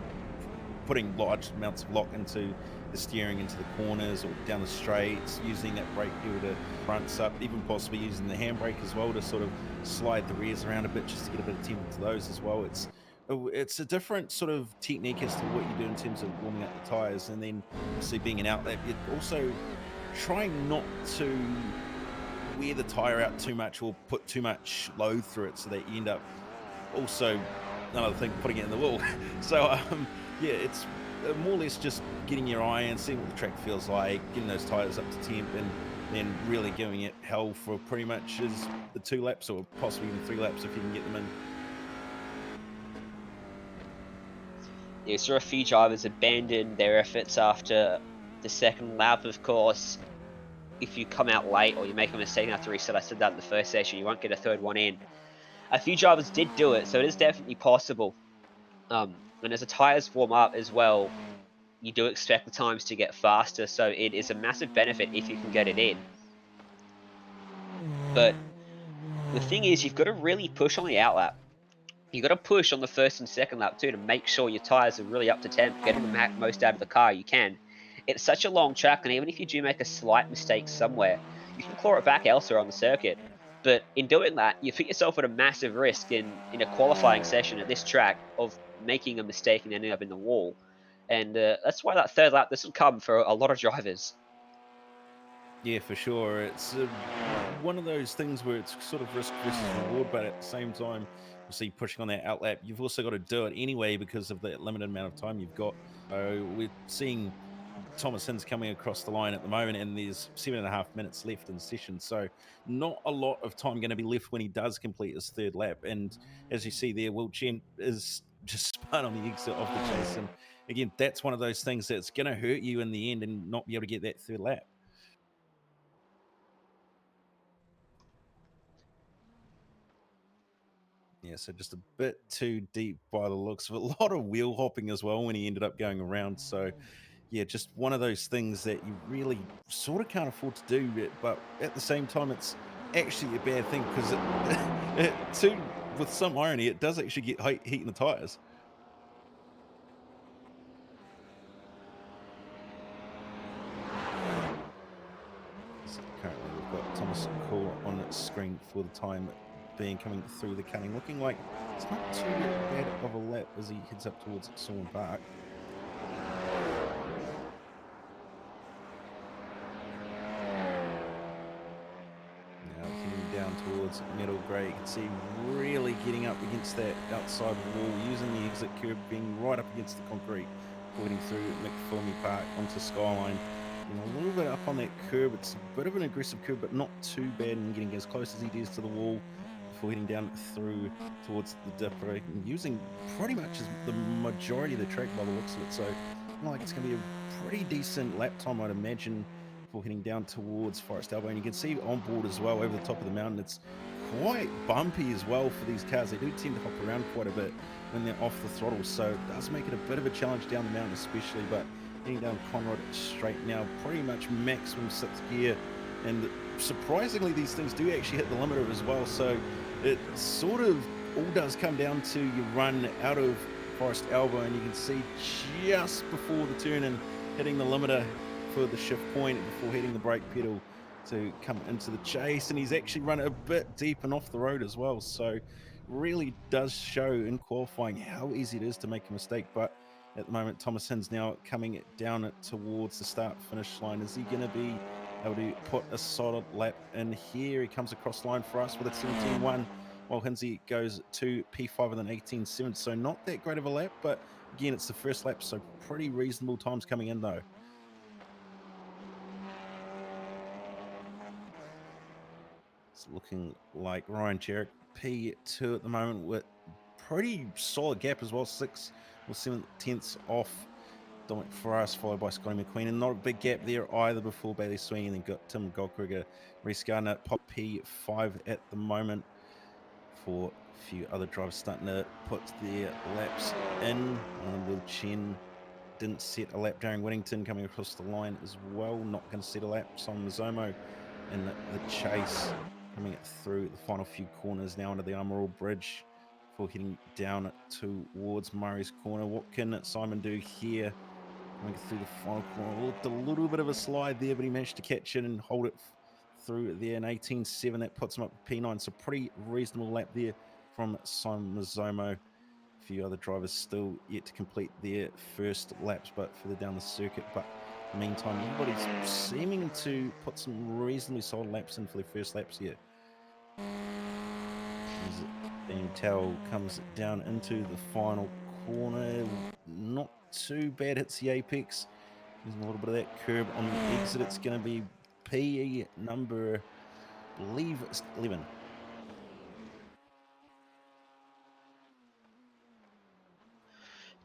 putting large amounts of lock into the steering into the corners or down the straights, using that brake pedal to fronts up, even possibly using the handbrake as well to sort of slide the rears around a bit just to get a bit of tempo to those as well. It's a different sort of technique as to what you do in terms of warming up the tires, and then obviously being an outlap, you're also trying not to wear the tire out too much or put too much load through it so that you end up also, another thing, putting it in the wall. So yeah, it's more or less just getting your eye and seeing what the track feels like, getting those tires up to temp, and then really giving it hell for pretty much as the 2 laps or possibly even 3 laps if you can get them in. You saw a few drivers abandon their efforts after the second lap, of course. If you come out late or you make a mistake and have to reset, I said that in the first session, you won't get a third one in. A few drivers did do it, so it is definitely possible. And as the tyres warm up as well, you do expect the times to get faster, so it is a massive benefit if you can get it in. But the thing is, you've got to really push on the outlap. You've got to push on the first and second lap too to make sure your tyres are really up to temp, getting the most out of the car you can. It's such a long track, and even if you do make a slight mistake somewhere, you can claw it back elsewhere on the circuit. But in doing that, you put yourself at a massive risk in a qualifying session at this track of making a mistake and ending up in the wall. And that's why that third lap doesn't come for a lot of drivers. Yeah, for sure. It's one of those things where it's sort of risk versus reward, but at the same time, obviously pushing on that outlap, you've also got to do it anyway because of the limited amount of time you've got. We're seeing Thomas Hinds coming across the line at the moment, and there's 7.5 minutes left in the session. So not a lot of time going to be left when he does complete his third lap. And as you see there, Will Chen is just spun on the exit of the chase. And again, that's one of those things that's going to hurt you in the end and not be able to get that third lap. Yeah, so just a bit too deep by the looks of it. A lot of wheel hopping as well when he ended up going around. So yeah, just one of those things that you really sort of can't afford to do, but at the same time, it's actually a bad thing because with some irony, it does actually get heat in the tires. So currently, we've got Thomas Cole on the screen for the time being coming through the cutting, looking like it's not too bad of a lap as he heads up towards Sawn Park. Down towards Metal Grey, you can see really getting up against that outside wall, using the exit curb, being right up against the concrete, pointing through McPhillamy Park onto Skyline. And a little bit up on that curb, it's a bit of an aggressive curb, but not too bad, and getting as close as he does to the wall before heading down through towards the dipper, and using pretty much the majority of the track by the looks of it. So like it's going to be a pretty decent lap time, I'd imagine, heading down towards Forest Elbow. And you can see on board as well over the top of the mountain, it's quite bumpy as well for these cars. They do tend to hop around quite a bit when they're off the throttle, so it does make it a bit of a challenge down the mountain especially. But heading down Conrad straight now, pretty much maximum 6th gear, and surprisingly these things do actually hit the limiter as well, so it sort of all does come down to you run out of Forest Elbow, and you can see just before the turn and hitting the limiter for the shift point before hitting the brake pedal to come into the chase, and he's actually run a bit deep and off the road as well. So really does show in qualifying how easy it is to make a mistake. But at the moment, Thomas Hinds now coming down towards the start finish line. Is he going to be able to put a solid lap in here? He comes across the line for us with a 17.1, while Hinsey goes to P5 with an 18.7. So not that great of a lap, but again, it's the first lap, so pretty reasonable times coming in though. It's looking like Ryan Jarrett P2 at the moment with pretty solid gap as well, 6 or 7 tenths off Dominic Ferraz, followed by Scotty McQueen, and not a big gap there either before Bailey Sweeney, and then got Tim Goldkrieger, Reese Gardner, pop P5 at the moment, for a few other drivers starting to put their laps in. Will Chen didn't set a lap. Darren Whittington coming across the line as well, not going to set a lap. Simon Mazzomo in the chase, coming through the final few corners now under the Armorall Bridge before heading down towards Murray's Corner. What can Simon do here? coming through the final corner. Looked a little bit of a slide there, but he managed to catch it and hold it through there. An 18.7, that puts him up to P9. So pretty reasonable lap there from Simon Mazzomo. A few other drivers still yet to complete their first laps, but further down the circuit. But in the meantime, everybody's seeming to put some reasonably solid laps in for their first laps here. As Daniel Towell comes down into the final corner, not too bad, hits the apex, using a little bit of that curb on the exit. It's going to be PE number, I believe, 11.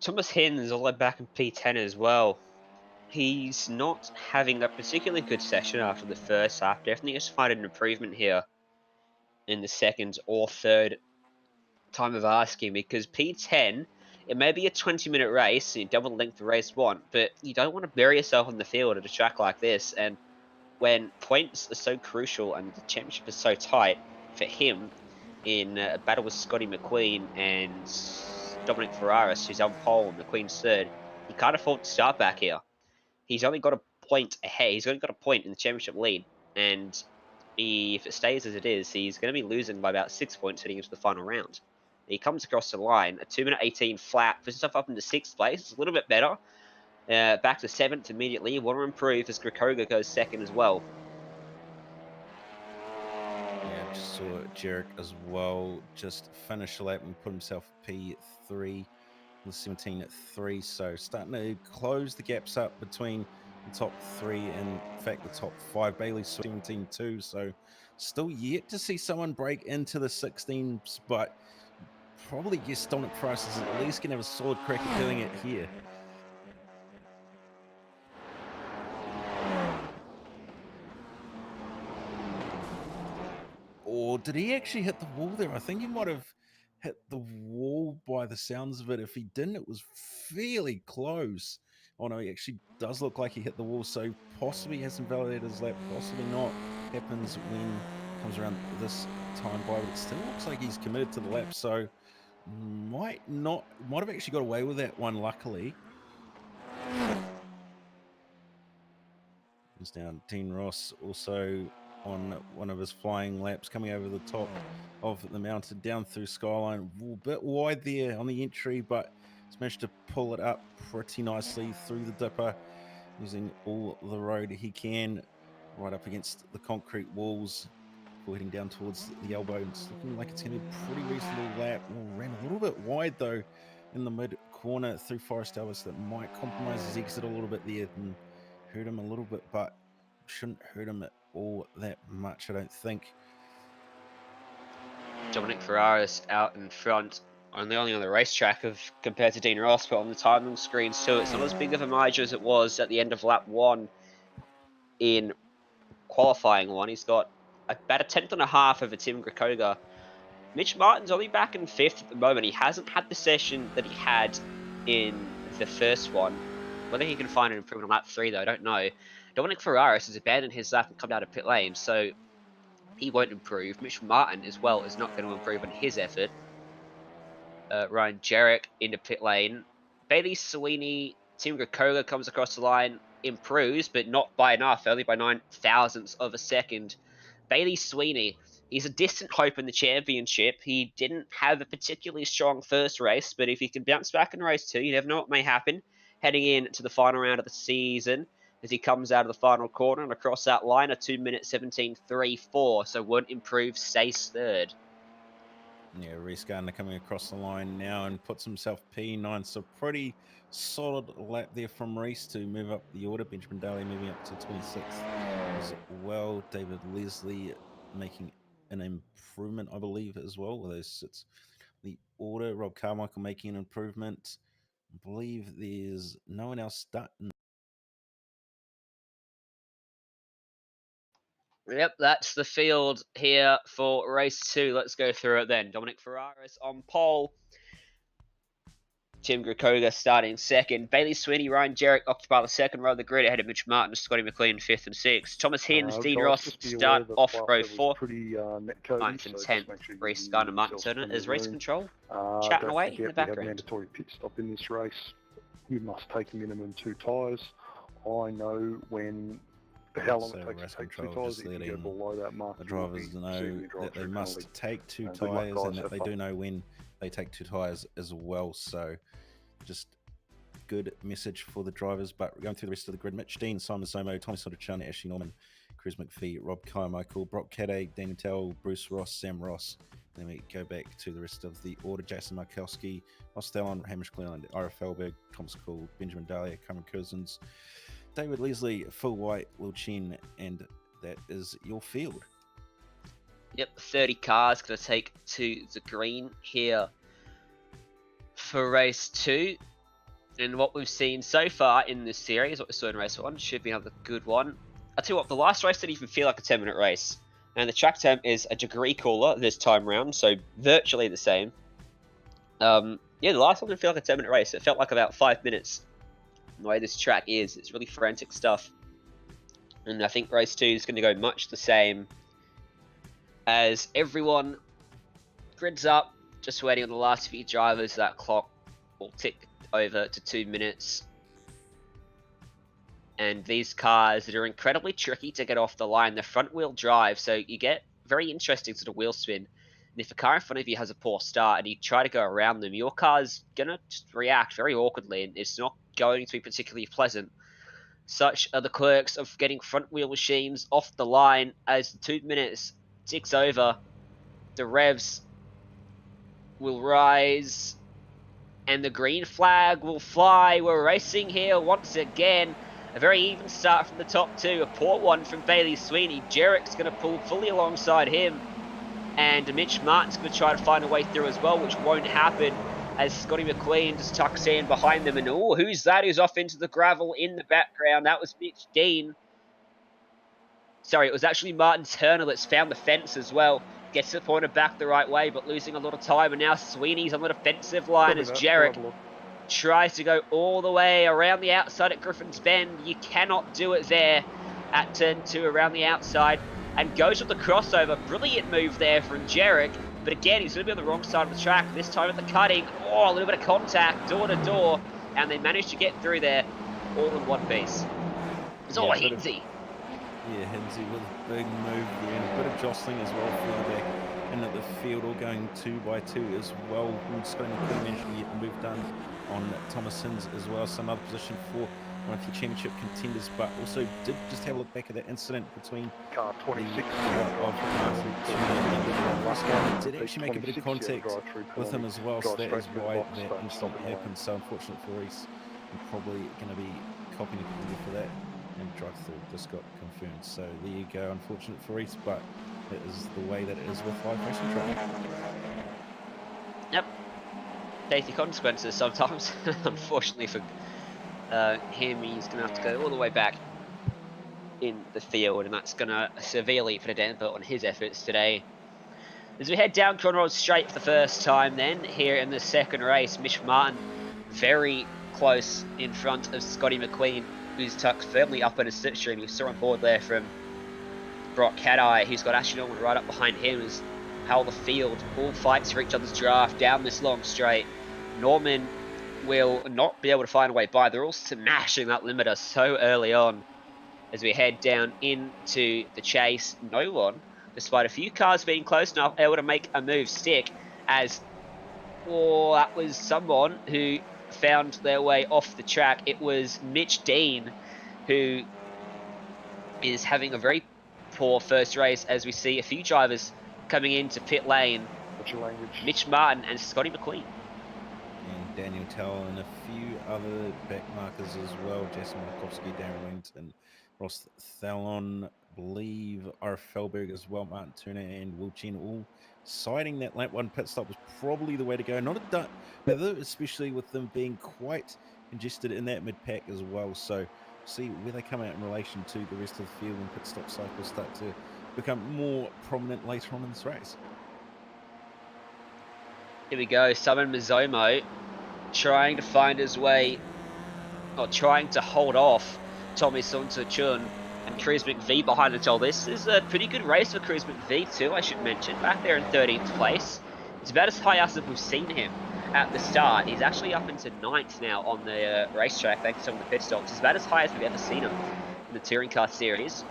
Thomas Hens all the way back in P10 as well. He's not having a particularly good session after the first half. Definitely has to find an improvement here in the second or third time of asking, because P10, it may be a 20-minute race, and you double the length of race one, but you don't want to bury yourself on the field at a track like this. And when points are so crucial and the championship is so tight for him in a battle with Scotty McQueen and Dominic Ferraris, who's on pole and McQueen's third, he can't afford to start back here. He's only got a point ahead. He's only got a point in the championship lead, and if it stays as it is, he's going to be losing by about 6 points heading into the final round. He comes across the line, a 2-minute 18 flat, puts himself up into 6th place. It's a little bit better. Back to 7th immediately. Want to improve as Grekoga goes 2nd as well. Yeah, just saw Jarek as well just finish the lap and put himself P3 with 17.3. So starting to close the gaps up between the top 3 and, in fact, the top 5. Bailey's 17.2. So still yet to see someone break into the 16s, but probably guess Dominic Price is at least going to have a solid crack at doing it here. Or did he actually hit the wall there? I think he might have hit the wall by the sounds of it. If he didn't, it was fairly close. Oh no, he actually does look like he hit the wall, so possibly hasn't validated his lap, possibly not. Happens when it comes around this time by, but it still looks like he's committed to the lap, so might have actually got away with that one, luckily. Comes down Dean Ross also on one of his flying laps, coming over the top of the mountain down through Skyline. A bit wide there on the entry, but he's managed to pull it up pretty nicely through the dipper, using all the road he can, right up against the concrete walls, before heading down towards the elbow. It's looking like it's going to be a pretty reasonable lap. Ran a little bit wide though in the mid corner through Forest Elvis. That might compromise his exit a little bit there and hurt him a little bit, but shouldn't hurt him at all that much, I don't think. Dominic Ferraris out in front, only on the racetrack compared to Dean Ross, but on the timing screens too, it's not as big of a margin as it was at the end of lap 1 in qualifying 1. He's got about a 10th and a half over Tim Grekoga. Mitch Martin's only back in 5th at the moment. He hasn't had the session that he had in the first one. Whether he can find an improvement on lap 3 though, I don't know. Dominic Ferraris has abandoned his lap and come out of pit lane, so he won't improve. Mitch Martin as well is not going to improve on his effort. Ryan Jarek into pit lane. Bailey Sweeney, Tim Grekoga comes across the line, improves, but not by enough, only by 9 thousandths of a second. Bailey Sweeney, he's a distant hope in the championship. He didn't have a particularly strong first race, but if he can bounce back in race 2, you never know what may happen. Heading into the final round of the season, as he comes out of the final corner and across that line, a 2-minute 17.34, so won't improve, stays 3rd. Yeah, Reese Gardner coming across the line now and puts himself P9, so pretty solid lap there from Reese to move up the order. Benjamin Daly moving up to 26th as well. David Leslie making an improvement, I believe, as well. With those sits the order. Rob Carmichael making an improvement. I believe there's no one else starting. Yep, that's the field here for race 2. Let's go through it then. Dominic Ferraris on pole. Tim Grekoga starting 2nd. Bailey Sweeney, Ryan Jarek occupy the 2nd row of the grid ahead of Mitch Martin, Scotty McLean 5th and 6th. Thomas Hens, Dean Ross start off row 4th. 9th and 10th. Reese Gardner, Martin Turner is race control. Chatting away in the background. Mandatory pit stop in this race. you must take a minimum 2 tyres. I know how long So it takes race to take 2 control tyres. just If you go letting below that mark, the you will be drivers know receiving a that they drive-through must penalty. take 2 Good luck, tyres, guys. and that Have they fun. do know when they take 2 tyres as well. So just good message for the drivers. But going through the rest of the grid, Mitch Dean, Simon Zomo, Tommy Soderchun, Ashley Norman, Chris McPhee, Rob Carmichael, Brock Cadday, Daniel Tell, Bruce Ross, Sam Ross. Then we go back to the rest of the order: Jason Markowski, Ostellon, Hamish Cleland, Ira Felberg, Thomas Cole, Benjamin Dahlia, Cameron Cousins, David Leslie, Phil White, Will Chen, and that is your field. Yep, 30 cars going to take to the green here for race 2. And what we've seen so far in this series, what we saw in race 1, should be another good one. I'll tell you what, the last race didn't even feel like a 10-minute race. And the track temp is a degree cooler this time round, so virtually the same. Yeah, the last one didn't feel like a 10-minute race. It felt like about 5 minutes. The way this track is, it's really frantic stuff. And I think race 2 is going to go much the same, as everyone grids up, just waiting on the last few drivers. That clock will tick over to 2 minutes. And these cars that are incredibly tricky to get off the line, they're front wheel drive, so you get very interesting sort of wheel spin. And if a car in front of you has a poor start and you try to go around them, your car's gonna just react very awkwardly, and it's not going to be particularly pleasant. Such are the quirks of getting front wheel machines off the line. As the 2 minutes ticks over, the revs will rise and the green flag will fly. We're racing here once again. A very even start from the top 2. A poor one from Bailey Sweeney. Jarrett's going to pull fully alongside him, and Mitch Martin's going to try to find a way through as well, which won't happen as Scotty McQueen just tucks in behind them. And oh, who's that? Who's off into the gravel in the background? That was Mitch Dean. Sorry, it was actually Martin Turner that's found the fence as well. Gets it pointed back the right way, but losing a lot of time. And now Sweeney's on the defensive line as Jarrett tries to go all the way around the outside at Griffin's Bend. You cannot do it there at turn 2 around the outside. And goes with the crossover. Brilliant move there from Jarrett. But again, he's going to be on the wrong side of the track. This time at the cutting. Oh, a little bit of contact, door to door. And they managed to get through there all in one piece. It's all Hinsey. Yeah, Hinsey with a big move there, and a bit of jostling as well further back in at the field, all going 2 by 2 as well. And Scotty McQueen managed to get the move done on Thomas Hins as well. So another position for one of your championship contenders, but also did just have a look back at that incident between car 26 of Martin Turner. Did actually make a bit of contact with him as well, so that is why that incident happened. So unfortunate for Reese, I'm probably going to be copying a penalty for that. And drive-through just got confirmed. So there you go. Unfortunate for Reese, but it is the way that it is with live racing track. Yep. Safety consequences sometimes. Unfortunately for him, he's going to have to go all the way back in the field, and that's going to severely put a damper on his efforts today. As we head down Conrod Straight for the first time then, here in the second race, Mitch Martin very close in front of Scotty McQueen, who's tucked firmly up in a slipstream. We saw on board there from Brock Cadeye, who's got Ashley Norman right up behind him, as how the field all fights for each other's draft down this long straight. Norman will not be able to find a way by. They're all smashing that limiter so early on. As we head down into the chase, no one, despite a few cars being close enough, able to make a move stick, as that was someone who found their way off the track. It was Mitch Dean, who is having a very poor first race, as we see a few drivers coming into pit lane. Mitch Martin and Scotty McQueen. And Daniel Tell and a few other back markers as well. Jason Markowski, Darren Wellington, Ross Thallon, believe R. Felberg as well, Martin Turner and Will Chen, all citing that lap 1 pit stop was probably the way to go. Not a duck, especially with them being quite congested in that mid-pack as well. So see where they come out in relation to the rest of the field when pit stop cycles start to become more prominent later on in this race. Here we go, Simon Mizomo trying to find his way, or trying to hold off Tommy Soderchun and Chris McVie behind until this is a pretty good race for Chris McVie too, I should mention. Back there in 13th place. It's about as high as we've seen him at the start. He's actually up into 9th now on the racetrack thanks to some of the pit stops. It's about as high as we've ever seen him in the touring car series.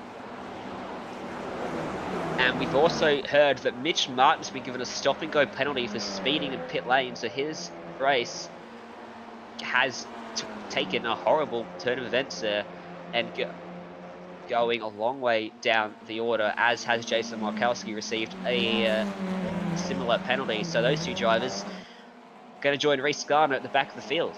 And we've also heard that Mitch Martin's been given a stop-and-go penalty for speeding in pit lane, so his race has taken a horrible turn of events there and going a long way down the order, as has Jason Markowski received a similar penalty. So those two drivers going to join Reece Garner at the back of the field.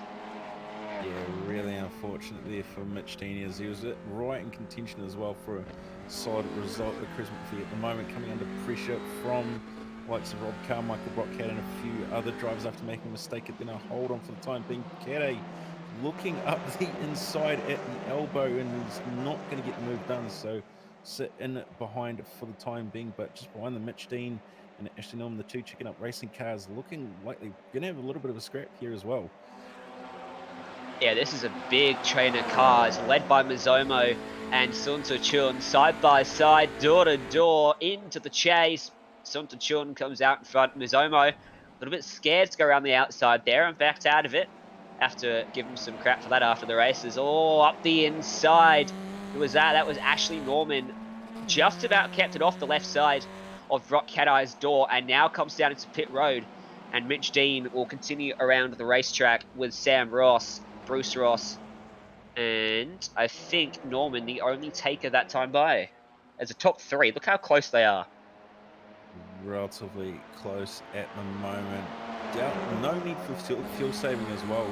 Yeah, really unfortunate there for Mitch Dean, as he was right in contention as well for a solid result at Chris McPhee at the moment, coming under pressure from likes of Rob Carr, Michael Brockhead, and a few other drivers after making a mistake at then a hold on for the time being. Kere looking up the inside at the elbow, and he's not going to get the move done, so sit in behind for the time being. But just behind the Mitch Dean and Ashley Norman, the two chicken up racing cars, looking like they're going to have a little bit of a scrap here as well. Yeah, this is a big train of cars led by Mizomo and Sun Chun side by side, door to door into the chase. Sun Chun comes out in front. Mizomo a little bit scared to go around the outside there and backed out of it. Have to give him some crap for that after the races. Oh, up the inside. Who was that? That was Ashley Norman. Just about kept it off the left side of Rock Cat Eye's door and now comes down into pit road. And Mitch Dean will continue around the racetrack with Sam Ross, Bruce Ross, and I think Norman, the only taker that time by. As a top 3, look how close they are. Relatively close at the moment. No need for fuel saving as well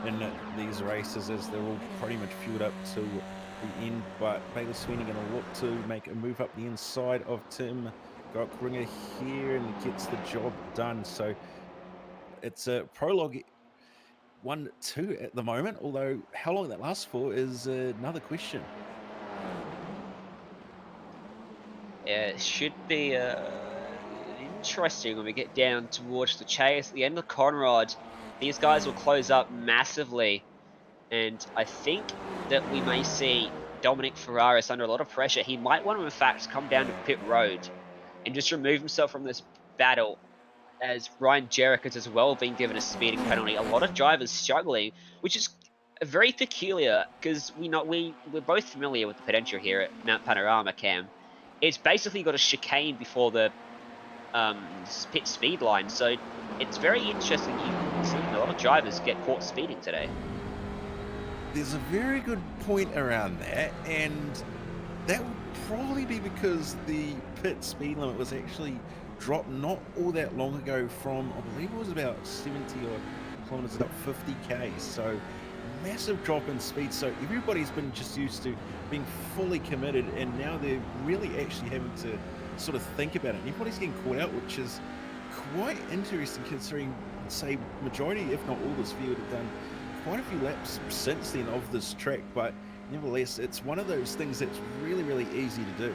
in these races, as they're all pretty much fueled up to the end. But Bailey Sweeney going to look to make a move up the inside of Tim Gockringer here and gets the job done. So it's a prologue 1-2 at the moment, although how long that lasts for is another question. Yeah, it should be interesting when we get down towards the chase. At the end of the Conrad, these guys will close up massively. And I think that we may see Dominic Ferraris under a lot of pressure. He might want to, in fact, come down to pit road and just remove himself from this battle, as Ryan Jerrick has as well been given a speeding penalty. A lot of drivers struggling, which is very peculiar because we're both familiar with the potential here at Mount Panorama, Cam. It's basically got a chicane before the pit speed line, so it's very interesting. You've seen a lot of drivers get caught speeding today. There's a very good point around that, and that would probably be because the pit speed limit was actually dropped not all that long ago from, I believe it was about 70 or kilometers, about 50k. So massive drop in speed. So everybody's been just used to being fully committed, and now they're really actually having to sort of think about it. And everybody's getting caught out, which is quite interesting considering, say, majority, if not all, this field have done quite a few laps since then of this track. But nevertheless, it's one of those things that's really, really easy to do.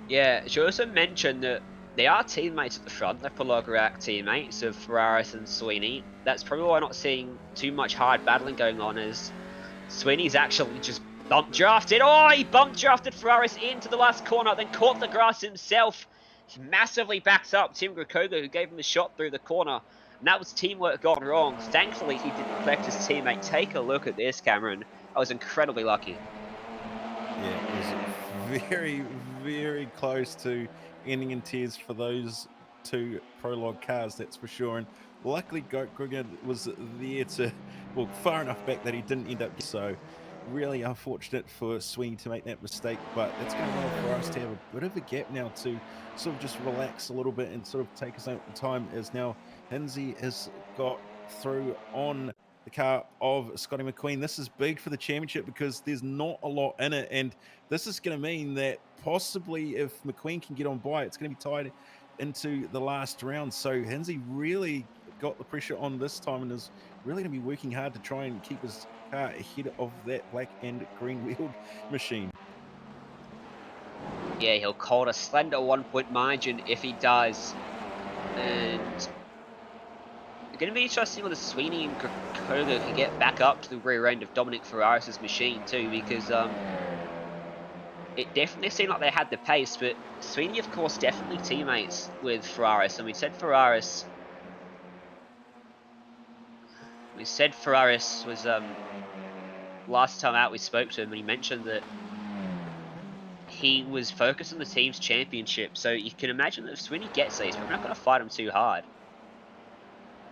Yeah, she also mentioned that they are teammates at the front. They're Polograk teammates of Ferraris and Sweeney. That's probably why I'm not seeing too much hard battling going on, as Sweeney's actually just bump drafted. Oh, he bump drafted Ferraris into the last corner, then caught the grass himself. He massively backs up Tim Grakoga, who gave him a shot through the corner. And that was teamwork gone wrong. Thankfully, he didn't affect his teammate. Take a look at this, Cameron. I was incredibly lucky. Yeah, it was very, very close to ending in tears for those two prologue cars, that's for sure. And luckily, Goat Grigger was there to, well, far enough back that he didn't end up. So really unfortunate for Sweeney to make that mistake, but it's going to allow for us to have a bit of a gap now to sort of just relax a little bit and sort of take us out the time, as now Hinsey has got through on the car of Scotty McQueen. This is big for the championship because there's not a lot in it, and this is going to mean that possibly if McQueen can get on by, it's going to be tied into the last round. So Hinsey really got the pressure on this time and is really going to be working hard to try and keep his car ahead of that black and green wheeled machine. Yeah, he'll hold a slender 1-point margin if he does. And it's going to be interesting whether Sweeney and Grakoga can get back up to the rear end of Dominic Ferraris' machine too, because it definitely seemed like they had the pace, but Sweeney, of course, definitely teammates with Ferraris, and we said Ferraris was last time out we spoke to him, and he mentioned that he was focused on the team's championship. So you can imagine that if Sweeney gets these, we're not going to fight him too hard.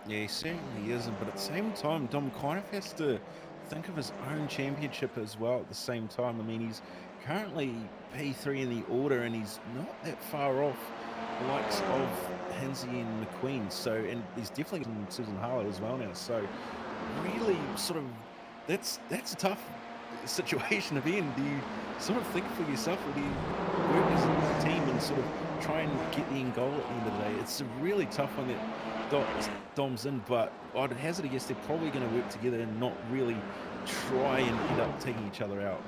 Yeah, he certainly isn't, but at the same time, Dom kind of has to think of his own championship as well at the same time. I mean, he's currently P3 in the order, and he's not that far off the likes of Hinsey and McQueen. So, and he's definitely in Susan Harlow as well now. So, really, sort of, that's a tough situation to be in. Do you sort of think for yourself, or do you work as a team and sort of try and get the end goal at the end of the day? It's a really tough one that Dom's in, but I'd hazard a guess they're probably going to work together and not really try and end up taking each other out.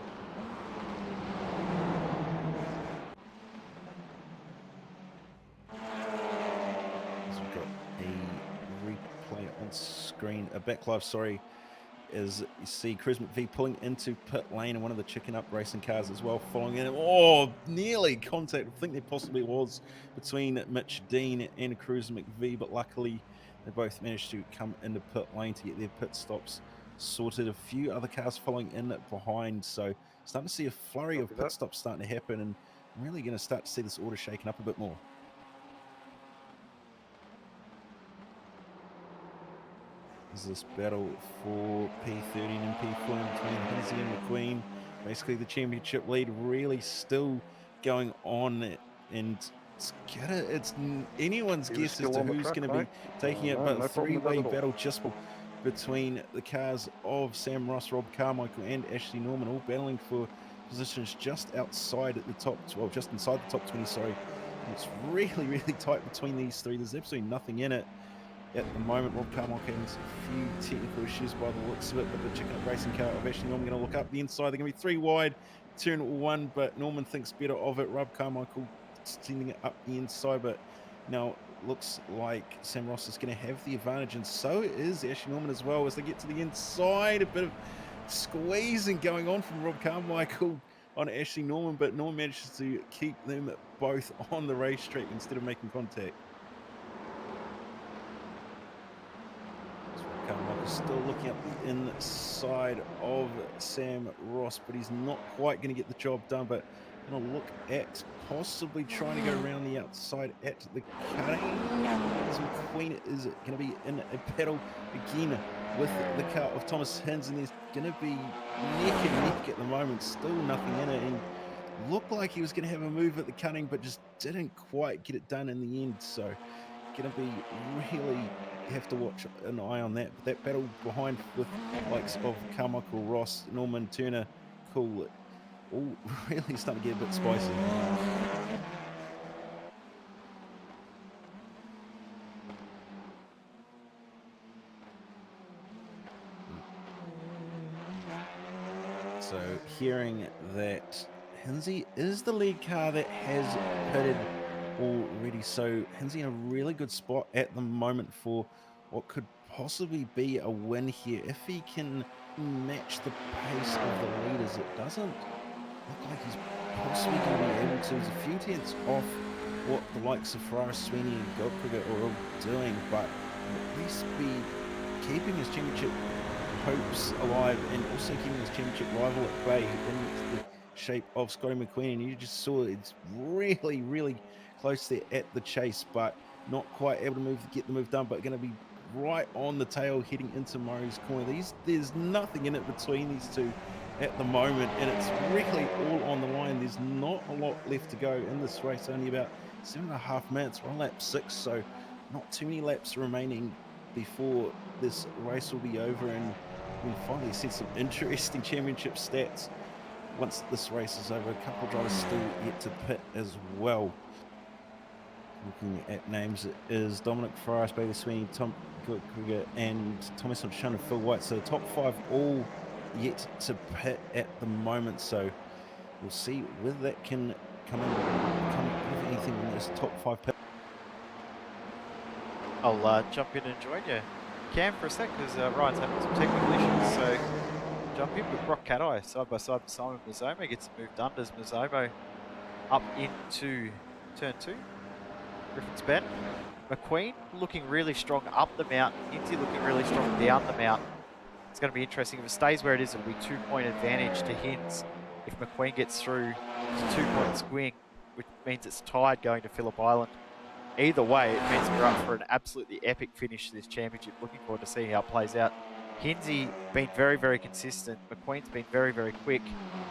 So we've got a replay on screen, a back live, sorry, as you see Cruz McVee pulling into pit lane and one of the chicken up racing cars as well following in. Oh, nearly contact. I think there possibly was between Mitch Dean and Cruz McVee, but luckily they both managed to come into pit lane to get their pit stops sorted. A few other cars following in behind, so starting to see a flurry of pit stops starting to happen, and I'm really going to start to see this order shaken up a bit more. Is this battle for P13 and P14 between Hinsey and McQueen. Basically, the championship lead really still going on, and it's anyone's guess as to who's going to be taking it, but a three-way battle just between the cars of Sam Ross, Rob Carmichael, and Ashley Norman, all battling for positions just outside at the top, well, just inside the top 20, sorry. It's really, really tight between these three. There's absolutely nothing in it at the moment. Rob Carmichael having a few technical issues by the looks of it, but the chicken up racing car of Ashley Norman going to look up the inside. They're going to be three wide, turn one, but Norman thinks better of it. Rob Carmichael sending it up the inside, but now looks like Sam Ross is going to have the advantage, and so is Ashley Norman as well as they get to the inside. A bit of squeezing going on from Rob Carmichael on Ashley Norman, but Norman manages to keep them both on the racetrack instead of making contact. Carmichael's still looking up the inside of Sam Ross, but he's not quite going to get the job done, but going to look at possibly trying to go around the outside at the cutting. So McQueen is going to be in a battle again with the car of Thomas Hins, and there's going to be neck and neck at the moment, still nothing in it, and looked like he was going to have a move at the cutting, but just didn't quite get it done in the end. So going to be really have to watch an eye on that. But that battle behind with likes of Carmichael, Ross, Norman, Turner, Cool, all really starting to get a bit spicy. So hearing that Hinsey is the lead car that has pitted already, so Hinsey in a really good spot at the moment for what could possibly be a win here if he can match the pace of the leaders. It doesn't look like he's possibly going to be able to. There's a few tenths off what the likes of Ferrari, Sweeney and Goldkrieger are all doing, but at least be keeping his championship hopes alive and also keeping his championship rival at bay in the shape of Scotty McQueen. And you just saw it's really, really close there at the chase, but not quite able to get the move done, but going to be right on the tail heading into Murray's corner. There's nothing in it between these two at the moment, and it's really all on the line. There's not a lot left to go in this race, only about 7.5 minutes. We're on lap 6, so not too many laps remaining before this race will be over, and we'll finally see some interesting championship stats once this race is over. A couple of drivers still yet to pit as well. Looking at names is Dominic Ferraris, Bailey Sweeney, Tom Krieger, and Thomas Huntshan and Phil White. So the top 5 all yet to pit at the moment. So we'll see whether that can come with anything in this top 5 pit. I'll jump in and join you, Cam, for a sec, because Ryan's having some technical issues. So jump in with Brock Cat-Eye side by side with Simon Mazzomo. Gets the move done. Does Mazzomo up into turn 2. Griffin's Bend. McQueen looking really strong up the mount. Hinsey looking really strong down the mount. It's going to be interesting. If it stays where it is, it'll be 2-point advantage to Hins. If McQueen gets through, it's 2-point swing, which means it's tied going to Phillip Island. Either way, it means we're up for an absolutely epic finish to this championship. Looking forward to seeing how it plays out. Hinsey been very, very consistent. McQueen's been very, very quick,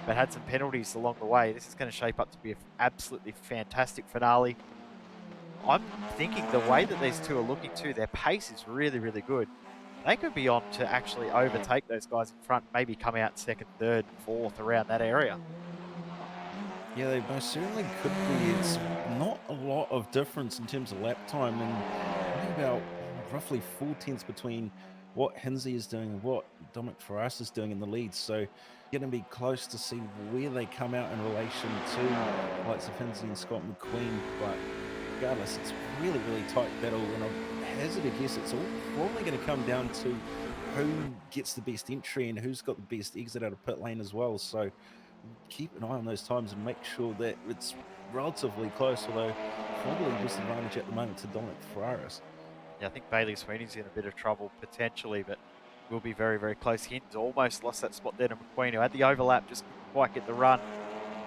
but had some penalties along the way. This is going to shape up to be an absolutely fantastic finale. I'm thinking the way that these two are looking too, their pace is really, really good. They could be on to actually overtake those guys in front, maybe come out second, third, fourth, around that area. Yeah, they most certainly could be. It's not a lot of difference in terms of lap time, and only about roughly 4 tenths between what Hinsey is doing and what Dominic Ferraz is doing in the lead. So going to be close to see where they come out in relation to the likes of Hinsey and Scott McQueen. But regardless, it's really, really tight battle, and I hazard a guess it's all probably going to come down to who gets the best entry and who's got the best exit out of pit lane as well. So keep an eye on those times and make sure that it's relatively close, although probably disadvantage at the moment to Dominic Ferraz. Yeah, I think Bailey Sweeney's in a bit of trouble potentially, but will be very, very close. Hins almost lost that spot there to McQueen, who had the overlap, just couldn't quite get the run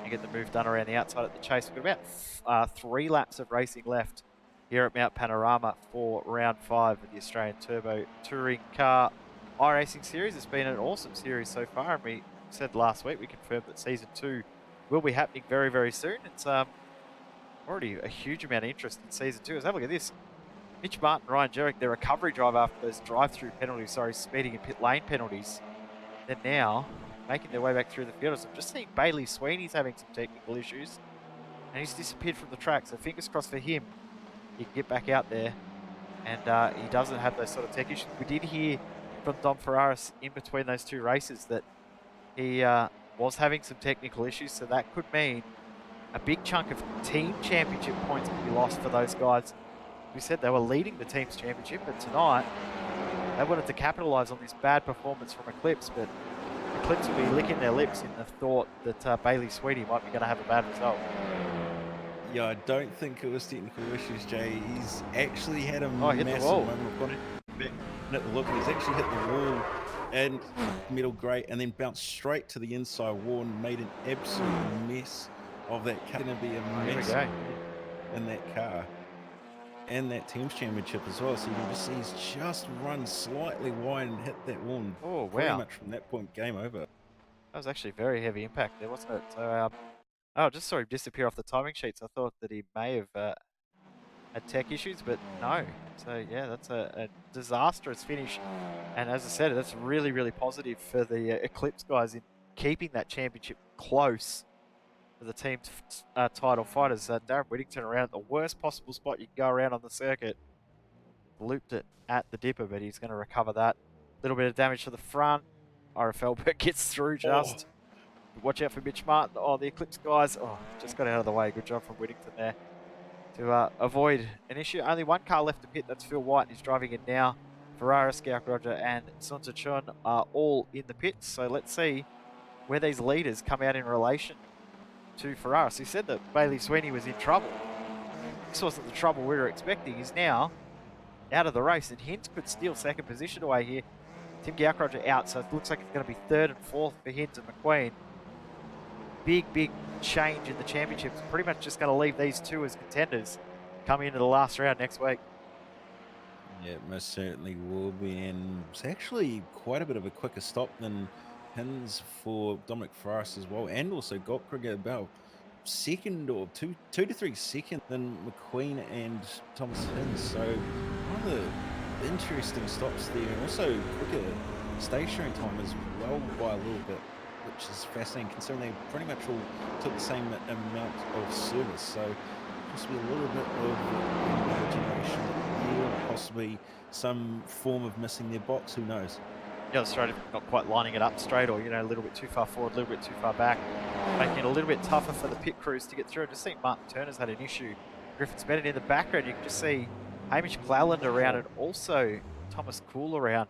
and get the move done around the outside at the chase. We've got about 3 laps of racing left here at Mount Panorama for round 5 of the Australian Turbo Touring Car iRacing Series. It's been an awesome series so far, and we said last week, we confirmed that Season 2 will be happening very, very soon. It's already a huge amount of interest in Season 2. Let's have a look at this. Mitch Martin, Ryan Jerick, their recovery drive after those drive-through penalties, speeding and pit lane penalties. They're now making their way back through the field. So I'm just seeing Bailey Sweeney's having some technical issues, and he's disappeared from the track. So fingers crossed for him. He can get back out there, and he doesn't have those sort of tech issues. We did hear from Dom Ferraris in between those 2 races that he was having some technical issues, so that could mean a big chunk of team championship points could be lost for those guys. We said they were leading the team's championship, but tonight they wanted to capitalise on this bad performance from Eclipse, but Eclipse will be licking their lips in the thought that Bailey Sweeney might be going to have a bad result. Yeah, I don't think it was technical issues, Jay. He's actually had a hit massive the wall. moment. I've got it back and at the look, and he's actually hit the wall and metal grate, and then bounced straight to the inside wall and made an absolute mess of that car. Going to be a mess in that car and that team's championship as well. So you can just see he's just run slightly wide and hit that wall. Oh, Pretty wow. much from that point, game over. That was actually a very heavy impact there, wasn't it? So, I just saw him disappear off the timing sheets. I thought that he may have had tech issues, but no. So, yeah, that's a disastrous finish. And as I said, that's really, really positive for the Eclipse guys in keeping that championship close for the team's title fighters. Darren Whittington around at the worst possible spot you can go around on the circuit. Looped it at the dipper, but he's going to recover that. A little bit of damage to the front. RFL gets through just. Watch out for Mitch Martin. Oh, the Eclipse guys. Oh, just got out of the way. Good job from Whittington there to avoid an issue. Only 1 car left to pit. That's Phil White. He's driving in now. Ferrara, Scout Roger, and Sonsa Chun are all in the pits. So let's see where these leaders come out in relation to Ferrara. So he said that Bailey Sweeney was in trouble. This wasn't the trouble we were expecting. He's now out of the race, and Hintz could steal second position away here. Tim Gaukroger out, so it looks like it's going to be 3rd and 4th for Hintz and McQueen. Big change in the championships. Pretty much just going to leave these 2 as contenders coming into the last round next week. Yeah, it most certainly will be, and it's actually quite a bit of a quicker stop than Hins for Dominic Ferraris as well, and also Gaukroger about 2 to 3 seconds than McQueen and Thomas Hins. So one of the interesting stops there, and also quicker stationary time as well by a little bit, which is fascinating considering they pretty much all took the same amount of service. So possibly a little bit of imagination here, possibly some form of missing their box, who knows. Yeah, Australia not quite lining it up straight, or, a little bit too far forward, a little bit too far back, making it a little bit tougher for the pit crews to get through. I just think Martin Turner's had an issue. Griffin's Bennett in the background, you can just see Hamish Cleland around, and also Thomas Cool around.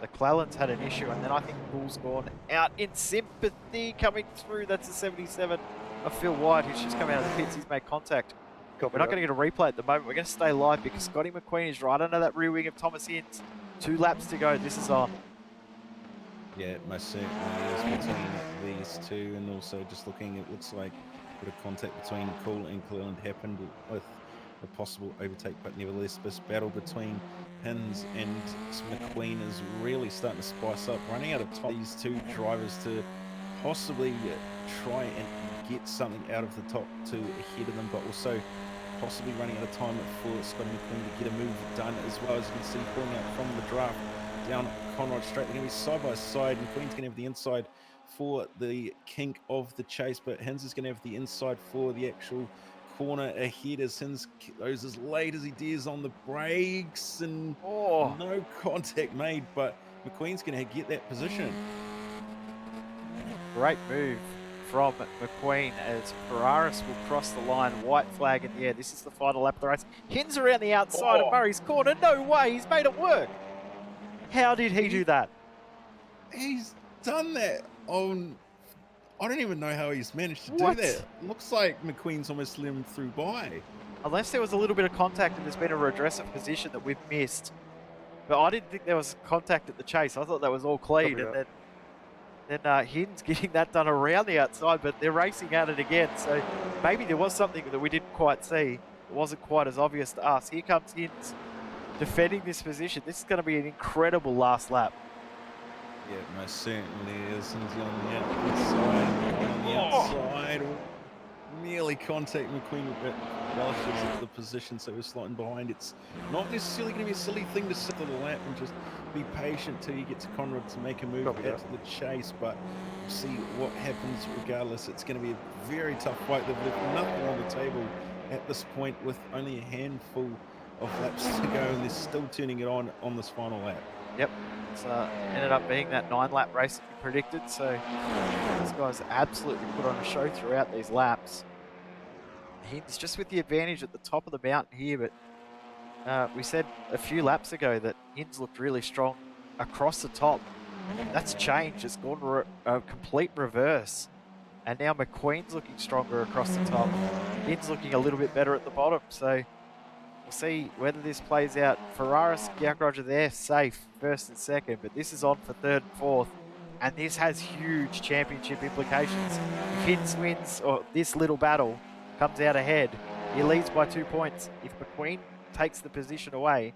The Clellans had an issue, and then I think Bull's gone out in sympathy coming through. That's a 77 of Phil White, who's just come out of the pits. He's made contact. We're not going to get a replay at the moment. We're going to stay live because Scotty McQueen is right under that rear wing of Thomas Ince. 2 laps to go. This is on. Yeah, most certainly is between these two, and also just looking, it looks like a bit of contact between Cool and Cleland happened with a possible overtake, but nevertheless this battle between Hins and McQueen is really starting to spice up, running out of time. These two drivers to possibly try and get something out of the top two ahead of them, but also possibly running out of time for Scotty McQueen to get a move done, as well. As you can see, pulling out from the draft down Conrad Straight. They're going to be side by side, and McQueen's going to have the inside for the kink of the chase, but Hins is going to have the inside for the actual corner ahead as Hins goes as late as he dares on the brakes, and no contact made, but McQueen's going to get that position. Great move from McQueen as Ferraris will cross the line. White flag in the air. This is the final lap of the race. Hins around the outside of Murray's corner. No way, he's made it work. How did he do that? He's done that on... I don't even know how he's managed to do that. Looks like McQueen's almost let him through by. Unless there was a little bit of contact and there's been a redressive position that we've missed. But I didn't think there was contact at the chase. I thought that was all clean. And then Hins getting that done around the outside, but they're racing at it again. So maybe there was something that we didn't quite see. It wasn't quite as obvious to us. Here comes Hins defending this position. This is going to be an incredible last lap. Yeah, most certainly is. And on the outside, nearly contact McQueen with relishes at the position, so we're slotting behind. It's not necessarily going to be a silly thing to sit on the lap and just be patient till you get to Conrad to make a move after the chase, but we'll see what happens regardless. It's going to be a very tough fight. They've left nothing on the table at this point with only a handful of laps to go, and they're still turning it on this final lap. Yep. It's ended up being that 9-lap race that we predicted, so these guys absolutely put on a show throughout these laps. He's just with the advantage at the top of the mountain here, but we said a few laps ago that Hins looked really strong across the top. That's changed. It's gone a complete reverse. And now McQueen's looking stronger across the top. Hins looking a little bit better at the bottom, so we'll see whether this plays out. Ferraris, Gak Roger there, safe, first and second, but this is on for third and fourth, and this has huge championship implications. If Hins wins, or this little battle comes out ahead, he leads by 2 points. If McQueen takes the position away,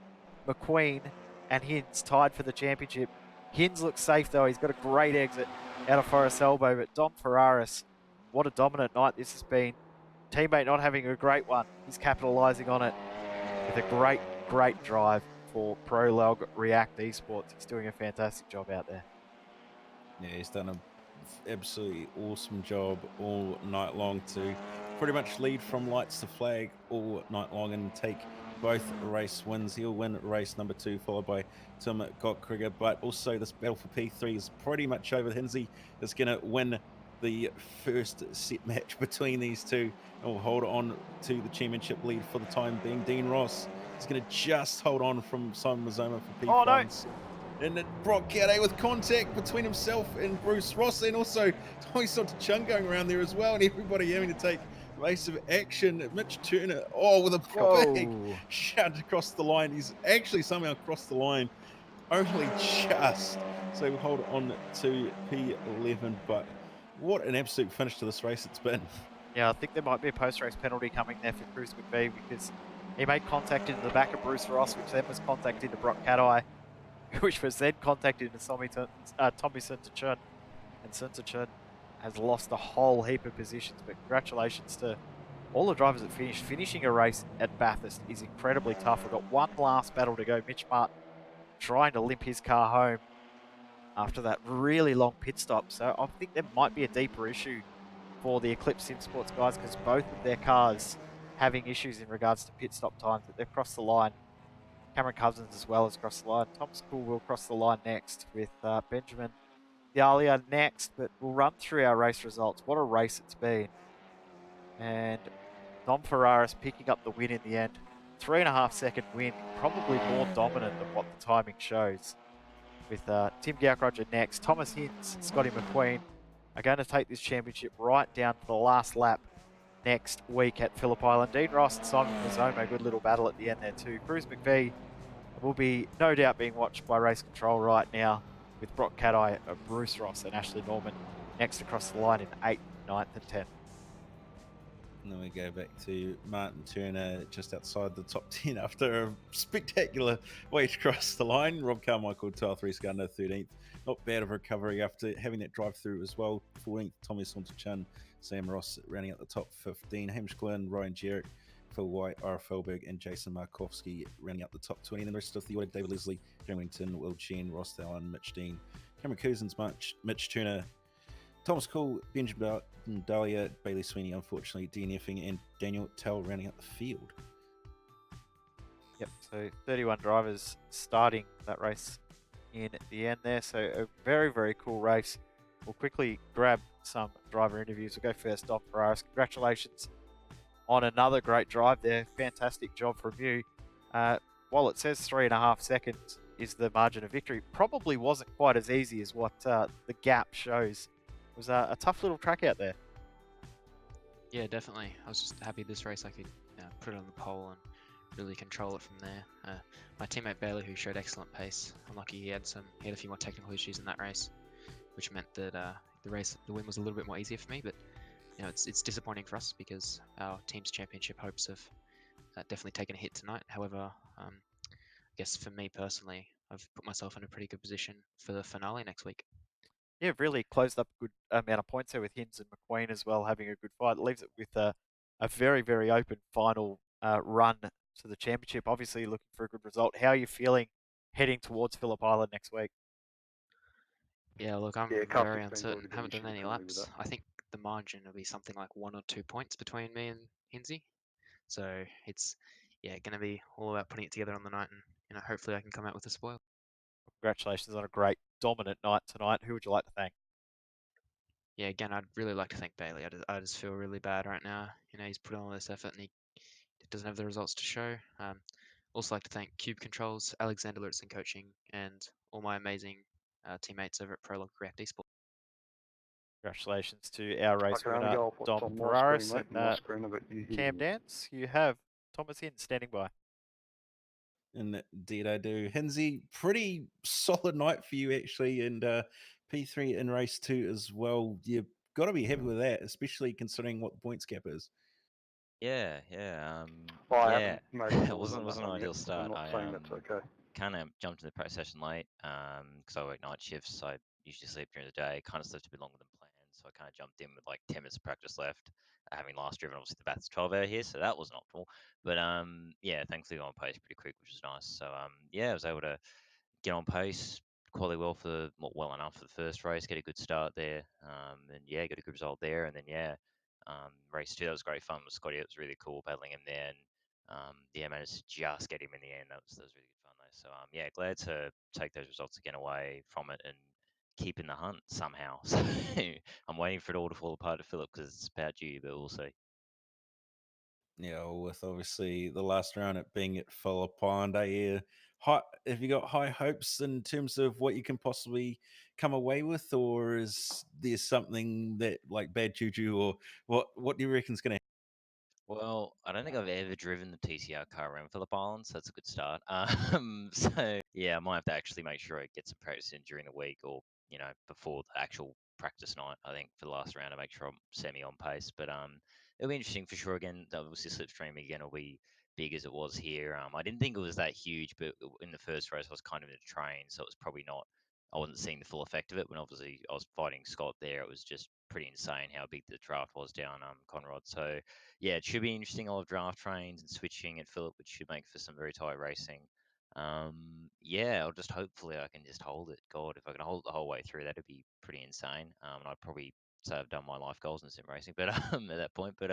McQueen and Hins tied for the championship. Hins looks safe though, he's got a great exit out of Forest Elbow, but Dom Ferraris, what a dominant night this has been. Teammate not having a great one, he's capitalising on it with a great drive for Prolog React Esports. He's doing a fantastic job out there. Yeah, he's done an absolutely awesome job all night long to pretty much lead from lights to flag all night long and take both race wins. He'll win race number 2, followed by Tim Gotkrieger, but also this battle for P3 is pretty much over. Hinsey is going to win the first set match between these two and will hold on to the championship lead for the time being. Dean Ross is going to just hold on from Simon Mazoma for P1s. And then Brock Gade with contact between himself and Bruce Ross, and also Tommy Sontachung going around there as well, and everybody having to take evasive action. Mitch Turner, with a big shot across the line. He's actually somehow crossed the line, only just. So we'll hold on to P11, but what an absolute finish to this race it's been. Yeah, I think there might be a post-race penalty coming there for Bruce McVee because he made contact into the back of Bruce Ross, which then was contact into Brock Cadai, which was then contacted into Tommy Sontachung. And Sontachung has lost a whole heap of positions, but congratulations to all the drivers that finished. Finishing a race at Bathurst is incredibly tough. We've got one last battle to go. Mitch Martin trying to limp his car home after that really long pit stop. So I think there might be a deeper issue for the Eclipse Sim Sports guys because both of their cars having issues in regards to pit stop times, that they've crossed the line. Cameron Cousins as well has crossed the line. Thomas Cool will cross the line next with Benjamin Dialia next, but we'll run through our race results. What a race it's been. And Dom Ferraris picking up the win in the end. 3.5 second win, probably more dominant than what the timing shows. with Tim Gaukroger next. Thomas Hinz, Scotty McQueen are going to take this championship right down to the last lap next week at Phillip Island. Dean Ross and Simon Mazzoma, good little battle at the end there too. Cruz McVee will be no doubt being watched by Race Control right now, with Brock Caddy, Bruce Ross and Ashley Norman next across the line in 8th, 9th and 10th. And then we go back to Martin Turner just outside the top 10 after a spectacular way to cross the line. Rob Carmichael, 12th, Reese Gardner, 13th. Not bad of a recovery after having that drive through as well. 14th, Tommy Saunter-Chun, Sam Ross rounding out the top 15. Hamish Glynn, Ryan Jarrett, Phil White, R. Felberg, and Jason Markowski rounding out the top 20. And the rest of the order: David Leslie, Jerrington, Will Chen, Ross Allen, Mitch Dean, Cameron Cousins, Mitch Turner, Thomas Cole, Benjamin Dahlia, Bailey Sweeney, unfortunately, DNFing, and Daniel Tell rounding out the field. Yep, so 31 drivers starting that race in the end there. So a very, very cool race. We'll quickly grab some driver interviews. We'll go first off for Aris. Congratulations on another great drive there. Fantastic job from you. While it says 3.5 seconds is the margin of victory, probably wasn't quite as easy as what the gap shows. It was a tough little track out there. Yeah, definitely. I was just happy this race I could put it on the pole and really control it from there. My teammate Bailey, who showed excellent pace, unlucky he had a few more technical issues in that race, which meant that the win was a little bit more easier for me. But it's disappointing for us because our team's championship hopes have definitely taken a hit tonight. However, I guess for me personally, I've put myself in a pretty good position for the finale next week. Yeah, really closed up a good amount of points there with Hinz and McQueen as well, having a good fight. It leaves it with a very, very open final run to the championship. Obviously looking for a good result. How are you feeling heading towards Phillip Island next week? Yeah, look, I'm very uncertain. Haven't done any laps. I think the margin will be something like 1 or 2 points between me and Hinsey. So it's going to be all about putting it together on the night, and hopefully I can come out with a spoil. Congratulations on a great dominant night tonight. Who would you like to thank? Yeah, again, I'd really like to thank Bailey. I just feel really bad right now. He's put in all this effort and he doesn't have the results to show. Also like to thank Cube Controls, Alexander Lurtzen Coaching, and all my amazing teammates over at Prolog React Esports. Congratulations to our race winner, Dom Ferraris, and Cam Dance. You have Thomas Hinz standing by. Indeed, I do. Hinsey, pretty solid night for you, actually, and P3 in race 2 as well. You've got to be happy with that, especially considering what the points gap is. Yeah. It wasn't an ideal start. I kind of jumped in the practice session late because I work night shifts. So I usually sleep during the day. Kind of slept a bit longer than planned, so I kind of jumped in with like 10 minutes of practice left. Having last driven obviously the Bathurst 12 hour here, so that wasn't optimal. But thankfully got on pace pretty quick, which was nice. So I was able to get on pace quite well well enough for the first race, get a good start there, and get a good result there. And then race 2, that was great fun with Scotty. It was really cool battling him there, and managed to just get him in the end. That was really good fun though. So glad to take those results again away from it and keep in the hunt somehow. So I'm waiting for it all to fall apart to Phillip because it's about due, but we'll see. Yeah, with obviously the last round it being at Phillip Island, have you got high hopes in terms of what you can possibly come away with, or is there something that like bad juju, or what do you reckon is going to? Well, I don't think I've ever driven the TCR car around Phillip Island, so that's a good start. So yeah, I might have to actually make sure I get some practice in during the week, or before the actual practice night. I think for the last round, to make sure I'm semi on pace. But it'll be interesting for sure. Again, obviously slipstream again will be big as it was here. I didn't think it was that huge, but in the first race I was kind of in a train, so it was probably not. I wasn't seeing the full effect of it. When obviously I was fighting Scott there, it was just pretty insane how big the draft was down Conrod. So yeah, it should be interesting. I'll have draft trains and switching at Phillip, which should make for some very tight racing. I'll just hopefully I can just hold it. God, if I can hold it the whole way through, that'd be pretty insane. And I'd probably say I've done my life goals in sim racing, but at that point, but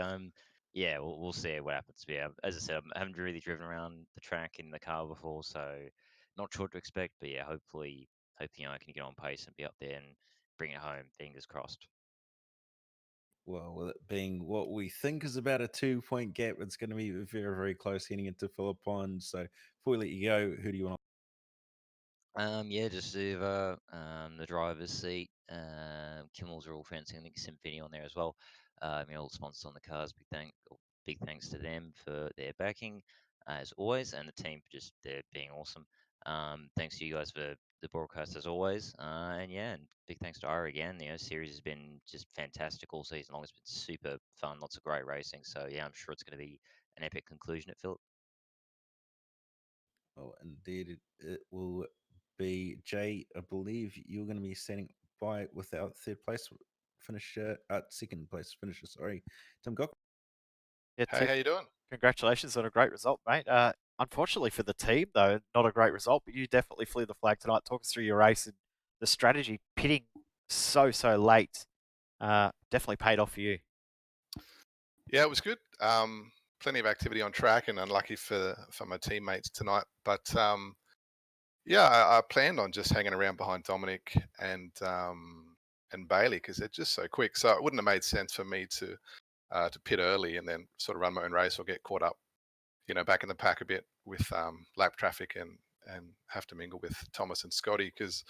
we'll see what happens. Yeah, as I said, I haven't really driven around the track in the car before, so not sure what to expect. But yeah, hopefully I can get on pace and be up there and bring it home. Fingers crossed. Well, with it being what we think is about a 2-point gap, it's going to be very, very close heading into Phillip Island. So before we let you go, who do you want Yeah, just over the driver's seat. Kimmel's are all fencing. I think Symphony on there as well. All sponsors on the cars. Big thanks to them for their backing, as always, and the team for just being awesome. Thanks to you guys for the broadcast as always. And big thanks to Ira again. Series has been just fantastic all season long. It's been super fun. Lots of great racing. So yeah, I'm sure it's going to be an epic conclusion at Phillip. Oh, indeed, it will be. Jay, I believe you're going to be standing by with our third place finisher, second place finisher, sorry, Tim Gock. Yeah, Hey, Tim, how you doing? congratulations on a great result, mate. Unfortunately for the team, though, not a great result, but you definitely flew the flag tonight. Talk us through your race and the strategy, pitting so late. Definitely paid off for you. Yeah, it was good. Plenty of activity on track, and unlucky for my teammates tonight. But yeah, I planned on just hanging around behind Dominic and Bailey because they're just so quick. So it wouldn't have made sense for me to pit early and then sort of run my own race or get caught up, back in the pack a bit with lap traffic and have to mingle with Thomas and Scotty because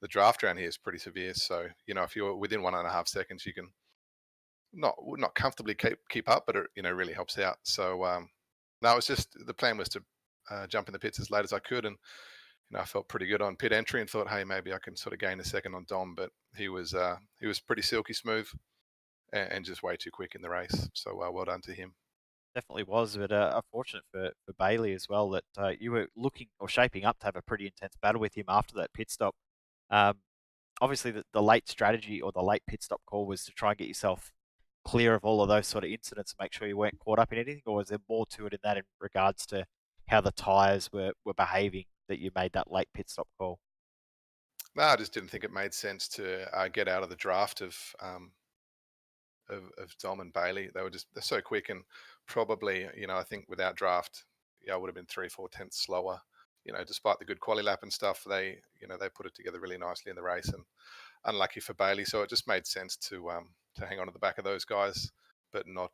the draft around here is pretty severe. So if you're within 1.5 seconds, you can not comfortably keep up, but it really helps out. So no, it was just the plan was to jump in the pits as late as I could, and I felt pretty good on pit entry and thought, hey, maybe I can sort of gain a second on Dom, but he was pretty silky smooth and just way too quick in the race. So well done to him. Definitely was, but unfortunate for Bailey as well that you were looking or shaping up to have a pretty intense battle with him after that pit stop. Obviously, the late strategy or the late pit stop call was to try and get yourself clear of all of those sort of incidents and make sure you weren't caught up in anything, or was there more to it in that in regards to how the tyres were behaving that you made that late pit stop call? No, I just didn't think it made sense to get out of the draft of Dom and Bailey. They're so quick, and probably I think without draft, I would have been 3-4 tenths slower. Despite the good quali lap and stuff, they put it together really nicely in the race, and unlucky for Bailey. So it just made sense to hang on to the back of those guys, but not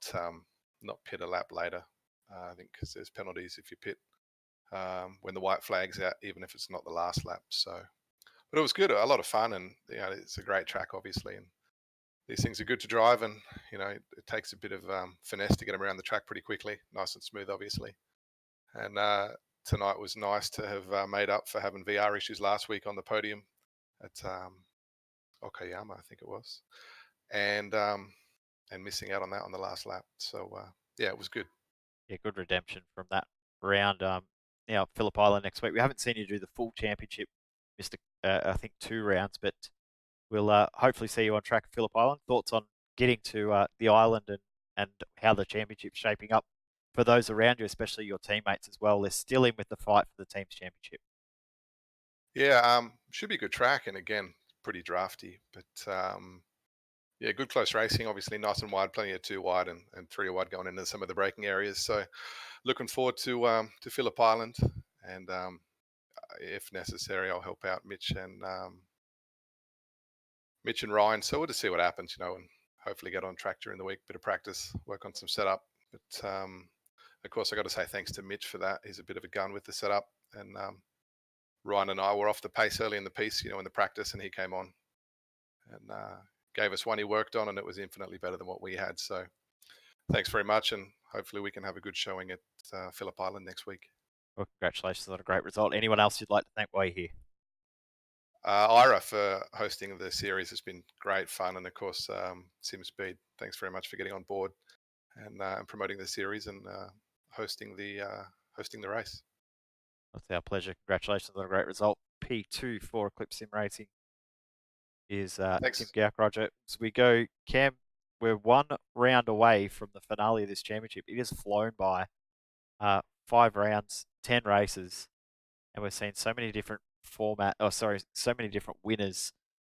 pit a lap later. I think because there's penalties if you pit when the white flag's out, even if it's not the last lap. So, but it was good, a lot of fun, and it's a great track, obviously, and these things are good to drive, and it takes a bit of finesse to get them around the track pretty quickly, nice and smooth, obviously. And tonight was nice to have made up for having VR issues last week on the podium at Okayama, I think it was, and missing out on that on the last lap. So yeah, it was good. Yeah, good redemption from that round. Phillip Island next week. We haven't seen you do the full championship, Mr. I think 2 rounds, but we'll hopefully see you on track at Phillip Island. Thoughts on getting to the island and how the championship's shaping up for those around you, especially your teammates as well. They're still in with the fight for the team's championship. Yeah, should be a good track, and again, pretty drafty, but yeah, good close racing. Obviously, nice and wide, plenty of 2 wide and 3 wide going into some of the braking areas. So, looking forward to Phillip Island, and if necessary, I'll help out Mitch and Ryan. So we'll just see what happens, and hopefully get on track during the week. Bit of practice, work on some setup. But of course, I got to say thanks to Mitch for that. He's a bit of a gun with the setup, and Ryan and I were off the pace early in the piece, in the practice, and he came on and gave us one he worked on, and it was infinitely better than what we had. So thanks very much, and hopefully we can have a good showing at Phillip Island next week. Well, congratulations on a great result. Anyone else you'd like to thank while you're here? Ira for hosting the series has been great fun, and of course Simspeed, thanks very much for getting on board and promoting the series and hosting the race. That's our pleasure. Congratulations on a great result. P2 for Eclipse Sim Racing is Tim Gauck, Roger. So we go, Cam, we're 1 round away from the finale of this championship. It has flown by 5 rounds, 10 races, and we've seen so many different so many different winners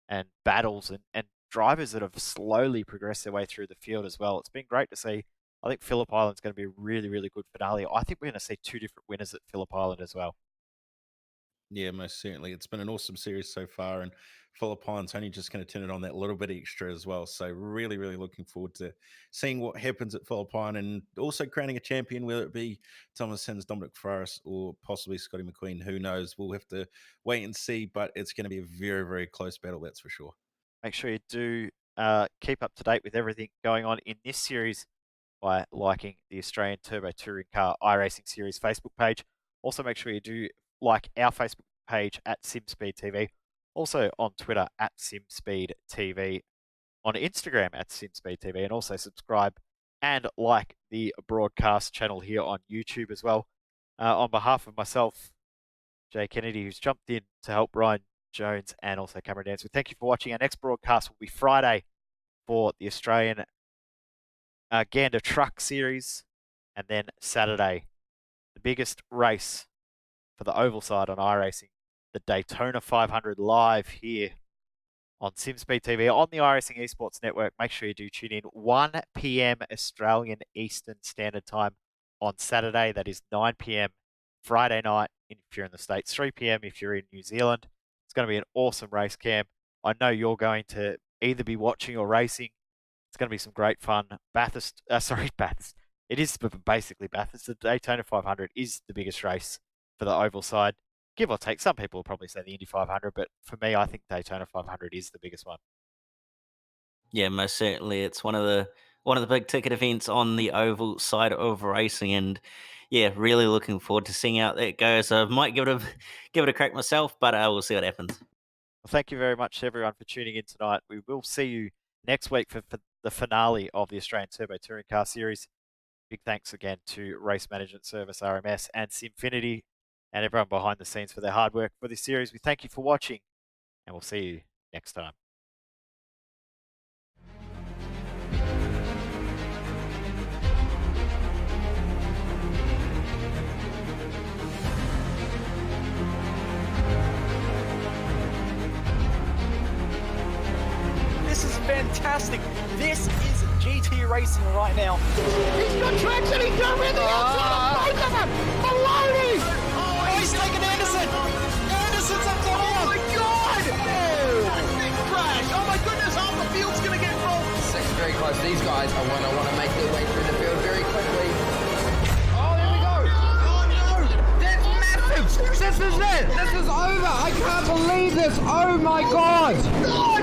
and battles and drivers that have slowly progressed their way through the field as well. It's been great to see. I think Phillip Island's going to be a really, really good finale. I think we're going to see 2 different winners at Phillip Island as well. Yeah, most certainly. It's been an awesome series so far, and Philippine's only just going to turn it on that little bit extra as well. So really, really looking forward to seeing what happens at Philippine and also crowning a champion, whether it be Thomas Sins, Dominic Ferraris, or possibly Scotty McQueen. Who knows? We'll have to wait and see, but it's going to be a very, very close battle, that's for sure. Make sure you do keep up to date with everything going on in this series by liking the Australian Turbo Touring Car iRacing Series Facebook page. Also, make sure you do like our Facebook page at Simspeed TV. Also on Twitter at Simspeed TV. On Instagram at Simspeed TV. And also subscribe and like the broadcast channel here on YouTube as well. On behalf of myself, Jay Kennedy, who's jumped in to help Ryan Jones and also Cameron Dance, we thank you for watching. Our next broadcast will be Friday for the Australian Gander Truck Series, and then Saturday, the biggest race for the oval side on iRacing, the Daytona 500 live here on Simspeed TV on the iRacing Esports Network. Make sure you do tune in 1 p.m. Australian Eastern Standard Time on Saturday. That is 9 p.m. Friday night if you're in the States, 3 p.m. if you're in New Zealand. It's going to be an awesome race, Cam. I know you're going to either be watching or racing. It's going to be some great fun. Bathurst. It is basically Bathurst. The Daytona 500 is the biggest race for the oval side, give or take. Some people will probably say the Indy 500, but for me, I think Daytona 500 is the biggest one. Yeah, most certainly. It's one of the big ticket events on the oval side of racing, and yeah, really looking forward to seeing how that goes. I might give it a crack myself, but we'll see what happens. Well, thank you very much to everyone for tuning in tonight. We will see you next week for the finale of the Australian Turbo Touring Car Series. Big thanks again to Race Management Service, RMS, and Simfinity, and everyone behind the scenes for their hard work for this series. We thank you for watching, and we'll see you next time. This is fantastic. This is GT racing right now. He's got traction, he's got everything outside of both of them! Maloney! Oh, he's taking Anderson! Anderson's up to him! Oh my god! Oh! Big crash! Oh my goodness, half the field's gonna get rolled! Second very close. These guys are want to make their way through the field very quickly. Oh, there we go! Oh no! That's massive! This is it! This is over! I can't believe this! Oh my god! No!